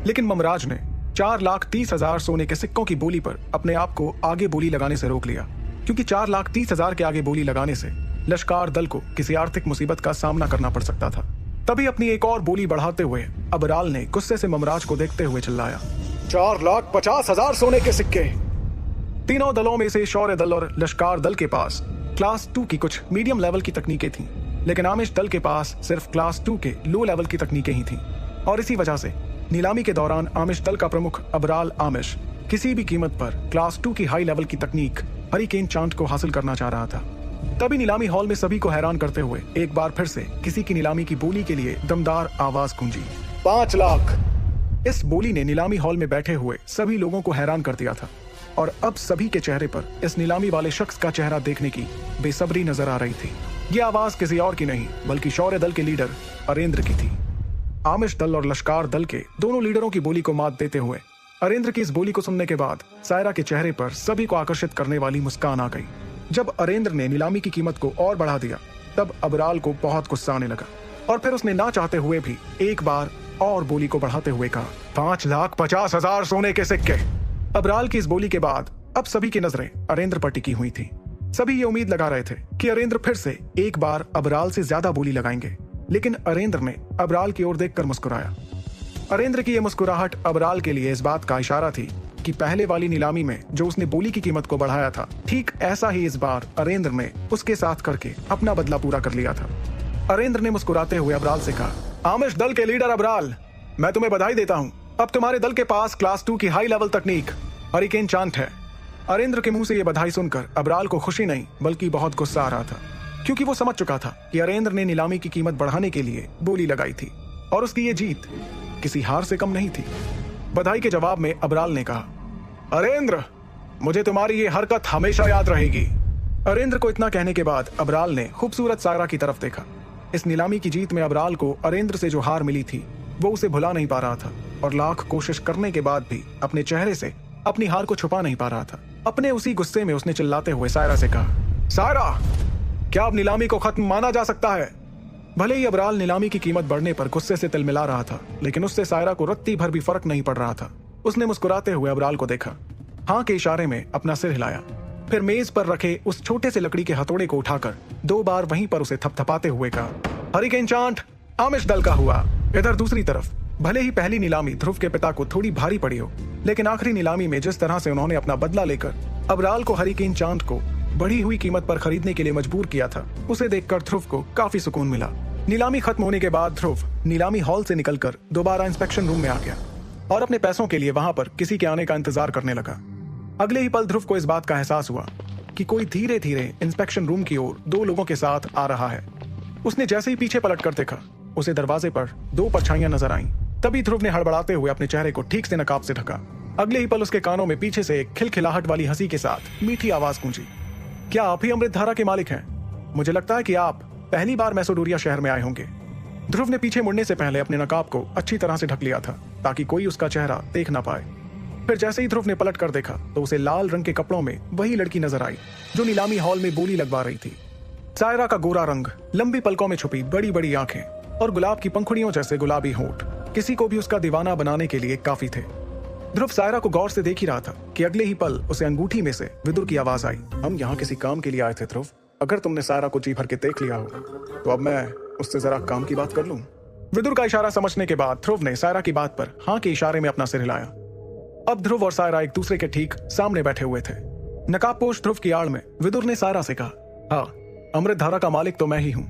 लेकिन ममराज ने 4,30,000 सोने के सिक्कों की बोली पर अपने आप को आगे बोली लगाने से रोक लिया, क्योंकि 4,30,000 के आगे बोली लगाने से लश्कार दल को किसी आर्थिक मुसीबत का सामना करना पड़ सकता था। तभी अपनी एक और बोली बढ़ाते हुए अबराल ने गुस्से से ममराज को देखते हुए चिल्लाया, 4,50,000 सोने के सिक्के। तीनों दलों में से शौर्य दल और लश्कार दल के पास क्लास 2 की कुछ मीडियम लेवल की तकनीकें थीं, लेकिन आमिश दल के पास सिर्फ क्लास 2 के लो लेवल की तकनीकें ही थीं। और इसी वजह से नीलामी के दौरान आमिश दल का प्रमुख अबराल आमिश किसी भी कीमत पर क्लास 2 की हाई लेवल की तकनीक हरिकेन चांट को हासिल करना चाह रहा था। तभी नीलामी हॉल में सभी को हैरान करते हुए एक बार फिर से किसी की नीलामी की बोली के लिए दमदार आवाज गूंजी, 5 लाख। इस बोली ने नीलामी हॉल में बैठे हुए सभी लोगों को हैरान कर दिया था और अब सभी के चेहरे पर इस नीलामी वाले शख्स का चेहरा देखने की बेसब्री नजर आ रही थी। यह आवाज किसी और की नहीं बल्कि शौर्य दल के लीडर अरेंद्र की थी। आमिश दल और लश्कार दल के दोनों लीडरों की बोली को मात देते हुए अरेंद्र की इस बोली को सुनने के बाद सायरा के चेहरे पर सभी को आकर्षित करने वाली मुस्कान आ गई। जब अरेंद्र ने नीलामी की कीमत को और बढ़ा दिया तब अबराल को बहुत गुस्सा आने लगा और फिर उसने ना चाहते हुए भी एक बार और बोली को बढ़ाते हुए कहा, 5,50,000 सोने के सिक्के। अबराल की इस बोली के बाद अब सभी की नजरें अरेंद्र पर टिकी हुई थी। सभी ये उम्मीद लगा रहे थे कि अरेंद्र फिर से एक बार अबराल से ज्यादा बोली लगाएंगे, लेकिन अरेंद्र ने अबराल की ओर देखकर मुस्कुराया। अरेंद्र की यह मुस्कुराहट अबराल के लिए इस बात का इशारा थी कि पहले वाली नीलामी में जो उसने बोली की कीमत को बढ़ाया था, ठीक ऐसा ही इस बार अरेंद्र ने उसके साथ करके अपना बदला पूरा कर लिया था। अरेंद्र ने मुस्कुराते हुए अबराल से कहा, आमिश दल के लीडर अबराल, मैं तुम्हें बधाई देता हूँ। अब तुम्हारे दल के पास क्लास 2 की हाई लेवल तकनीक हरिकेन चांट है। अरेंद्र के मुंह से यह बधाई सुनकर अबराल को खुशी नहीं बल्कि बहुत गुस्सा आ रहा था, क्योंकि वो समझ चुका था कि अरेंद्र ने नीलामी की कीमत बढ़ाने के लिए बोली लगाई थी और उसकी ये जीत किसी हार से कम नहीं थी। बधाई के जवाब में अबराल ने कहा, अरेंद्र, मुझे तुम्हारी ये हरकत हमेशा याद रहेगी। अरेंद्र को इतना कहने के बाद अबराल ने खूबसूरत सायरा की तरफ देखा। इस नीलामी की जीत में अबराल को अरेंद्र से जो हार मिली थी वो उसे भुला नहीं पा रहा था और लाख कोशिश करने के बाद भी अपने चेहरे से अपनी हार को छुपा नहीं पा रहा था। अपने उसी गुस्से में उसने चिल्लाते हुए सायरा से कहा, सायरा, क्या अब नीलामी को खत्म माना जा सकता है? भले ही अबराल नीलामी की कीमत बढ़ने पर गुस्से से तिलमिला रहा था, लेकिन उससे सायरा को रत्ती भर भी फर्क नहीं पड़ रहा था। उसने मुस्कुराते हुए अबराल को देखा, हाँ के इशारे में अपना सिर हिलाया, फिर मेज पर रखे उस छोटे से लकड़ी के हथौड़े को उठाकर 2 बार वहीं पर उसे थपथपाते हुए कहा, हरिकेन चांट आमिश दल का हुआ। इधर दूसरी तरफ भले ही पहली नीलामी ध्रुव के पिता को थोड़ी भारी पड़ी हो, लेकिन आखिरी नीलामी में जिस तरह से उन्होंने अपना बदला लेकर अबराल को हरिकेन चांट को बढ़ी हुई कीमत पर खरीदने के लिए मजबूर किया था, उसे देखकर ध्रुव को काफी सुकून मिला। नीलामी खत्म होने के बाद ध्रुव नीलामी हॉल से निकलकर दोबारा इंस्पेक्शन रूम में आ गया और अपने पैसों के लिए वहां पर किसी के आने का इंतजार करने लगा। अगले ही पल ध्रुव को इस बात का एहसास हुआ कि कोई धीरे धीरे इंस्पेक्शन रूम की ओर 2 लोगों के साथ आ रहा है। उसने जैसे ही पीछे पलट कर देखा, उसे दरवाजे पर 2 परछाइयां नजर आईं। तभी ध्रुव ने हड़बड़ाते हुए अपने चेहरे को ठीक से नकाब से ढका। अगले ही पल उसके कानों में पीछे से एक खिलखिलाहट वाली हंसी के साथ मीठी आवाज गूंजी, क्या आप ही अमृतधारा के मालिक हैं? मुझे लगता है कि आप पहली बार मैसोडोरिया शहर में आए होंगे। ध्रुव ने पीछे मुड़ने से पहले अपने नकाब को अच्छी तरह से ढक लिया था ताकि कोई उसका चेहरा देख ना पाए। फिर जैसे ही ध्रुव ने पलट कर देखा तो उसे लाल रंग के कपड़ों में वही लड़की नजर आई जो नीलामी हॉल में बोली लगवा रही थी। सायरा का गोरा रंग, लंबी पलकों में छुपी बड़ी बड़ी आंखें और गुलाब की पंखुड़ियों जैसे गुलाबी होंठ किसी को भी उसका दीवाना बनाने के लिए काफी थे। ध्रुव सायरा को गौर से देख ही रहा था कि अगले ही पल उसे अंगूठी में से विदुर की आवाज आई, हम यहाँ किसी काम के लिए आए थे ध्रुव। अगर तुमने सायरा को जी भर के देख लिया हो तो अब मैं उससे जरा काम की बात कर लूं। विदुर का इशारा समझने के बाद ध्रुव ने सायरा की बात पर हाँ के इशारे में अपना सिर हिलाया। अब ध्रुव और सायरा एक दूसरे के ठीक सामने बैठे हुए थे। नकाबपोश ध्रुव की आड़ में विदुर ने सायरा से कहा, हाँ, अमृतधारा का मालिक तो मैं ही हूँ,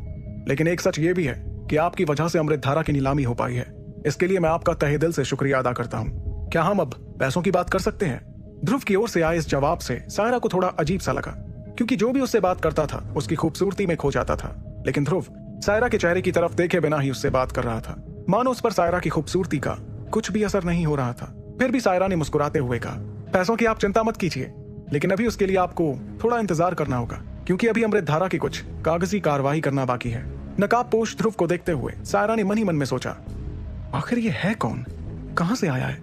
लेकिन एक सच ये भी है कि आपकी वजह से अमृतधारा की नीलामी हो पाई है। इसके लिए मैं आपका तहे दिल से शुक्रिया अदा करता हूँ। क्या हम अब पैसों की बात कर सकते हैं? ध्रुव की ओर से आए इस जवाब से सायरा को थोड़ा अजीब सा लगा, क्योंकि जो भी उससे बात करता था उसकी खूबसूरती में खो जाता था, लेकिन ध्रुव सायरा के चेहरे की तरफ देखे बिना ही उससे बात कर रहा था, मानो उस पर सायरा की खूबसूरती का कुछ भी असर नहीं हो रहा था। फिर भी सायरा ने मुस्कुराते हुए कहा, पैसों की आप चिंता मत कीजिए, लेकिन अभी उसके लिए आपको थोड़ा इंतजार करना होगा, क्योंकि अभी अमृतधारा की कुछ कागजी कार्रवाई करना बाकी है। नकाबपोश ध्रुव को देखते हुए सायरा ने मन ही मन में सोचा, आखिर ये है कौन, कहां से आया है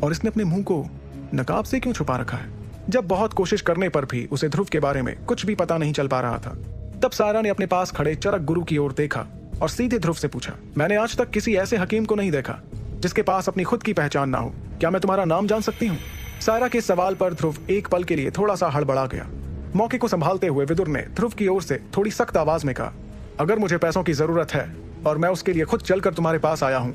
और इसने अपने मुंह को नकाब से क्यों छुपा रखा है? जब बहुत कोशिश करने पर भी उसे ध्रुव के बारे में कुछ भी पता नहीं चल पा रहा था, तब सायरा ने अपने पास खड़े चरक गुरु की ओर देखा और सीधे ध्रुव से पूछा, मैंने आज तक किसी ऐसे हकीम को नहीं देखा जिसके पास अपनी खुद की पहचान ना हो। क्या मैं तुम्हारा नाम जान सकती हूँ? सायरा के सवाल पर ध्रुव एक पल के लिए थोड़ा सा हड़बड़ा गया। मौके को संभालते हुए विदुर ने ध्रुव की ओर से थोड़ी सख्त आवाज में कहा, अगर मुझे पैसों की जरूरत है और मैं उसके लिए खुद चलकर तुम्हारे पास आया हूँ,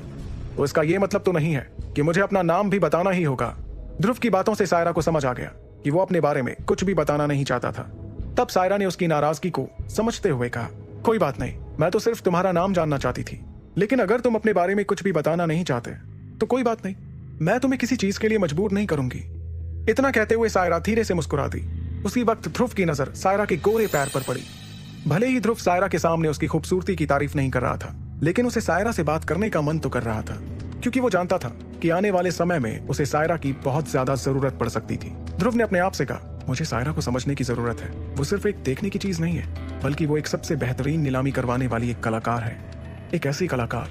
तो इसका ये मतलब तो नहीं है कि मुझे अपना नाम भी बताना ही होगा। ध्रुव की बातों से सायरा को समझ आ गया कि वो अपने बारे में कुछ भी बताना नहीं चाहता था। तब सायरा ने उसकी नाराजगी को समझते हुए कहा, कोई बात नहीं, मैं तो सिर्फ तुम्हारा नाम जानना चाहती थी, लेकिन अगर तुम अपने बारे में कुछ भी बताना नहीं चाहते तो कोई बात नहीं, मैं तुम्हें किसी चीज के लिए मजबूर नहीं करूंगी। इतना कहते हुए सायरा धीरे से मुस्कुरा दी। उसी वक्त ध्रुव की नजर सायरा के गोरे पैर पर पड़ी। भले ही ध्रुव सायरा के सामने उसकी खूबसूरती की तारीफ नहीं कर रहा था, लेकिन उसे सायरा से बात करने का मन तो कर रहा था, क्योंकि वो जानता था कि आने वाले समय में उसे सायरा की बहुत ज्यादा जरूरत पड़ सकती थी। ध्रुव ने अपने आप से कहा, मुझे सायरा को समझने की जरूरत है। वो सिर्फ एक देखने की चीज नहीं है, बल्कि वो एक सबसे बेहतरीन नीलामी करवाने वाली एक कलाकार है। एक ऐसी कलाकार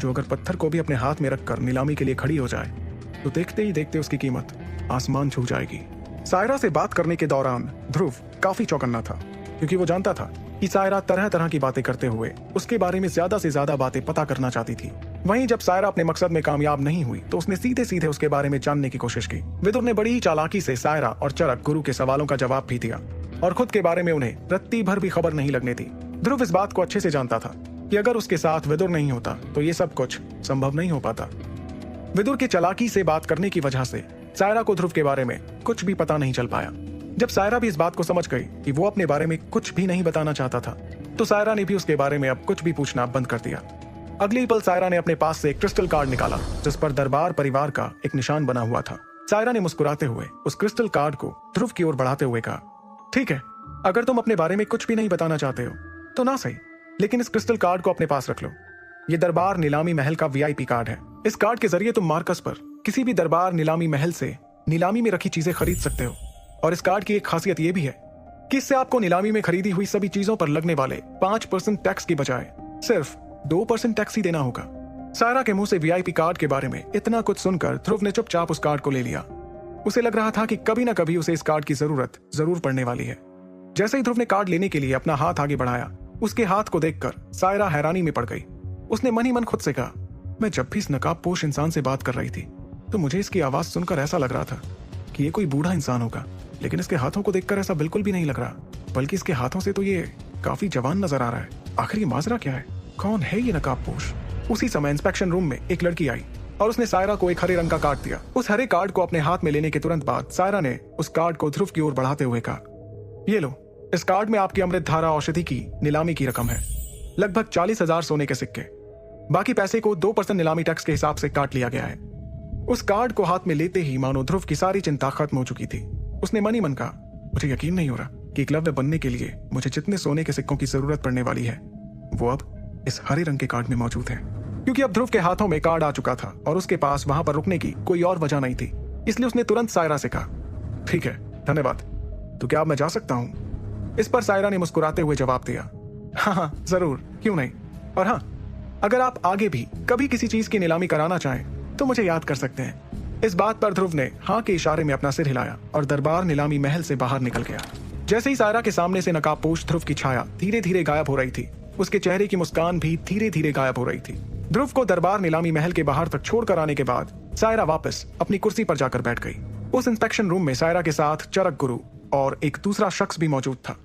जो अगर पत्थर को भी अपने हाथ में रखकर नीलामी के लिए खड़ी हो जाए तो देखते ही देखते उसकी कीमत आसमान छू जाएगी। सायरा से बात करने के दौरान ध्रुव काफी चौकन्ना था, क्योंकि वो जानता था कि सायरा तरह तरह की बातें करते हुए उसके बारे में ज्यादा से ज्यादा बातें पता करना चाहती थी। वहीं जब सायरा अपने मकसद में कामयाब नहीं हुई तो उसने सीधे सीधे उसके बारे में जानने की कोशिश की। विदुर ने बड़ी ही चालाकी से सायरा और चरक गुरु के सवालों का जवाब भी दिया और खुद के बारे में उन्हें रत्ती भर भी खबर नहीं लगने दी। ध्रुव इस बात को अच्छे से जानता था कि अगर उसके साथ विदुर नहीं होता तो ये सब कुछ संभव नहीं हो पाता। विदुर के चालाकी से बात करने की वजह से सायरा को ध्रुव के बारे में कुछ भी पता नहीं चल पाया। जब सायरा भी इस बात को समझ गई कि वो अपने बारे में कुछ भी नहीं बताना चाहता था, तो सायरा ने भी उसके बारे में अब कुछ भी पूछना बंद कर दिया। अगले ही पल सायरा ने अपने पास से एक क्रिस्टल कार्ड निकाला, जिस पर दरबार परिवार का एक निशान बना हुआ था। सायरा ने मुस्कुराते हुए उस क्रिस्टल कार्ड को ध्रुव की ओर बढ़ाते हुए कहा, ठीक है, अगर तुम अपने बारे में कुछ भी नहीं बताना चाहते हो तो ना सही, लेकिन इस क्रिस्टल कार्ड को अपने पास रख लो। ये दरबार नीलामी महल का VIP कार्ड है। इस कार्ड के जरिए तुम मार्कस पर किसी भी दरबार नीलामी महल से नीलामी में रखी चीजें खरीद सकते हो। और इस कार्ड की एक खासियत यह भी है कि इससे आपको नीलामी में खरीदी हुई सभी चीजों पर लगने वाले 5% टैक्स की बजाय सिर्फ 2% टैक्स ही देना होगा। सायरा के मुंह से VIP कार्ड के बारे में इतना कुछ सुनकर ध्रुव ने चुपचाप उस कार्ड को ले लिया। उसे लग रहा था कि कभी ना कभी उसे इस कार्ड की जरूरत जरूर पड़ने वाली है। जैसे ही ध्रुव ने कार्ड लेने के लिए अपना हाथ आगे बढ़ाया, उसके हाथ को देखकर सायरा हैरानी में पड़ गई। उसने मन ही मन खुद से कहा, मैं जब भी इस नकाबपोश इंसान से बात कर रही थी तो मुझे इसकी आवाज सुनकर ऐसा लग रहा था कि ये कोई बूढ़ा इंसान होगा, लेकिन इसके हाथों को देखकर ऐसा बिल्कुल भी नहीं लग रहा, बल्कि इसके हाथों से तो ये काफी जवान नजर आ रहा है। आखिर ये माजरा क्या है? कौन है ये नकाबपोश? उसी समय इंस्पेक्शन रूम में एक लड़की आई और उसने सायरा को एक हरे रंग का कार्ड दिया। उस हरे कार्ड को अपने हाथ में लेने के तुरंत बाद सायरा ने उस कार्ड को ध्रुव की ओर बढ़ाते हुए कहा, ये लो, इस कार्ड में आपकी अमृत धारा औषधि की नीलामी की रकम है, लगभग 40,000 सोने के सिक्के। बाकी पैसे को 2% नीलामी टैक्स के हिसाब से काट लिया गया है। उस कार्ड को हाथ में लेते ही मानो ध्रुव की सारी चिंता खत्म हो चुकी थी। उसने मन ही मन कहा, मुझे यकीन नहीं हो रहा कि एकलव्य बनने के लिए मुझे जितने सोने के सिक्कों की जरूरत पड़ने वाली है वो अब इस हरे रंग के कार्ड में मौजूद है। क्योंकि अब ध्रुव के हाथों में कार्ड आ चुका था और उसके पास वहां पर रुकने की कोई और वजह नहीं थी, इसलिए उसने तुरंत सायरा से कहा, ठीक है, धन्यवाद, तो क्या अब मैं जा सकता हूँ? इस पर सायरा ने मुस्कुराते हुए जवाब दिया, हाँ जरूर, क्यों नहीं, और हाँ, अगर आप आगे भी कभी किसी चीज की नीलामी कराना चाहें तो मुझे याद कर सकते हैं। इस बात पर ध्रुव ने हाँ के इशारे में अपना सिर हिलाया और दरबार नीलामी महल से बाहर निकल गया। जैसे ही सायरा के सामने से नकाबपोश ध्रुव की छाया धीरे धीरे गायब हो रही थी, उसके चेहरे की मुस्कान भी धीरे धीरे गायब हो रही थी। ध्रुव को दरबार नीलामी महल के बाहर तक छोड़कर आने के बाद सायरा वापस अपनी कुर्सी पर जाकर बैठ गई। उस इंस्पेक्शन रूम में सायरा के साथ चरक गुरु और एक दूसरा शख्स भी मौजूद था।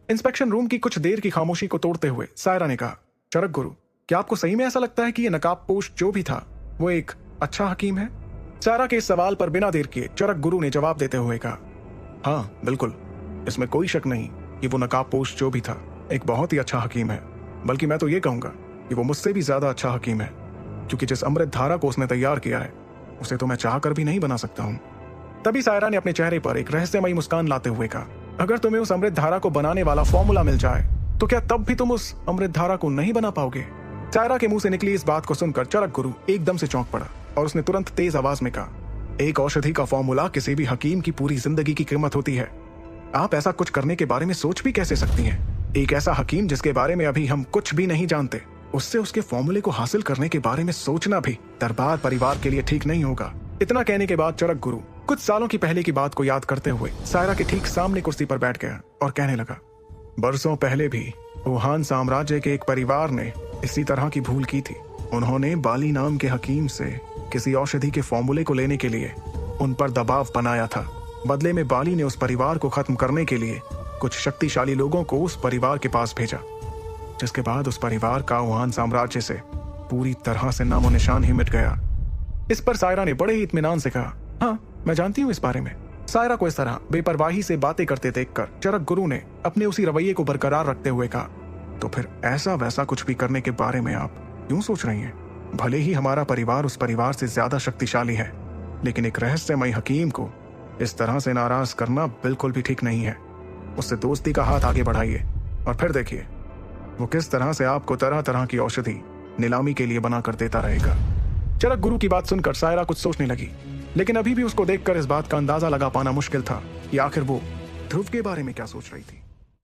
इंस्पेक्शन रूम की कुछ देर की खामोशी को तोड़ते हुए सायरा ने कहा, चरक गुरु, क्या आपको सही में ऐसा लगता है कि ये नकाबपोश जो भी था वो एक अच्छा हकीम है? सायरा के इस सवाल पर बिना देर किए चरक गुरु ने जवाब देते हुए कहा, हाँ बिल्कुल, इसमें कोई शक नहीं कि वो नकाबपोश जो भी था एक बहुत ही अच्छा हकीम है। बल्कि मैं तो ये कहूंगा कि वो मुझसे भी ज्यादा अच्छा हकीम है, क्योंकि जिस अमृत धारा को उसने तैयार किया है उसे तो मैं चाह कर भी नहीं बना सकता हूँ। तभी सायरा ने अपने चेहरे पर एक रहस्यमयी मुस्कान लाते हुए कहा, अगर तुम्हें उस अमृत धारा को बनाने वाला फॉर्मूला मिल जाए तो क्या तब भी तुम उस अमृत धारा को नहीं बना पाओगे? सायरा के मुंह से निकली इस बात को सुनकर चरक गुरु एकदम से चौंक पड़ा और उसने तुरंत तेज आवाज में कहा, एक औषधि का फॉर्मूला किसी भी हकीम की पूरी जिंदगी की कीमत होती है। आप ऐसा कुछ करने के बारे में सोच भी कैसे सकती हैं? एक ऐसा हकीम जिसके बारे में अभी हम कुछ भी नहीं जानते, उससे उसके फॉर्मूले को हासिल करने के बारे में सोचना भी दरबार परिवार के लिए ठीक नहीं होगा। इतना कहने के बाद चरक गुरु कुछ सालों की पहले की बात को याद करते हुए सायरा के ठीक सामने कुर्सी पर बैठ गया और कहने लगा, बरसों पहले भी वुहान साम्राज्य के एक परिवार ने इसी तरह की भूल की थी। उन्होंने बाली नाम के हकीम से किसी औषधि के फॉर्मूले को लेने के लिए उन पर दबाव बनाया था। बदले में बाली ने उस परिवार को खत्म करने के लिए कुछ शक्तिशाली लोगों को उस परिवार के पास भेजा, जिसके बाद उस परिवार का वुहान साम्राज्य से पूरी तरह से नामो निशान ही मिट गया। इस पर सायरा ने बड़े ही इत्मीनान से कहा, हाँ मैं जानती हूँ इस बारे में। सायरा को इस तरह बेपरवाही से बातें करते देखकर चरक गुरु ने अपने उसी रवैये को बरकरार रखते हुए कहा, तो फिर ऐसा वैसा कुछ भी करने के बारे में आप क्यों सोच रही हैं? भले ही हमारा परिवार उस परिवार से ज्यादा शक्तिशाली है, लेकिन एक रहस्यमय हकीम को इस तरह से नाराज करना बिल्कुल भी ठीक नहीं है। उससे दोस्ती का हाथ आगे बढ़ाइए और फिर देखिए वो किस तरह से आपको तरह तरह की औषधि नीलामी के लिए बना कर देता रहेगा। चरक गुरु की बात सुनकर सायरा कुछ सोचने लगी, लेकिन अभी भी उसको देखकर इस बात का अंदाजा लगा पाना मुश्किल था कि आखिर वो ध्रुव के बारे में क्या सोच रही थी।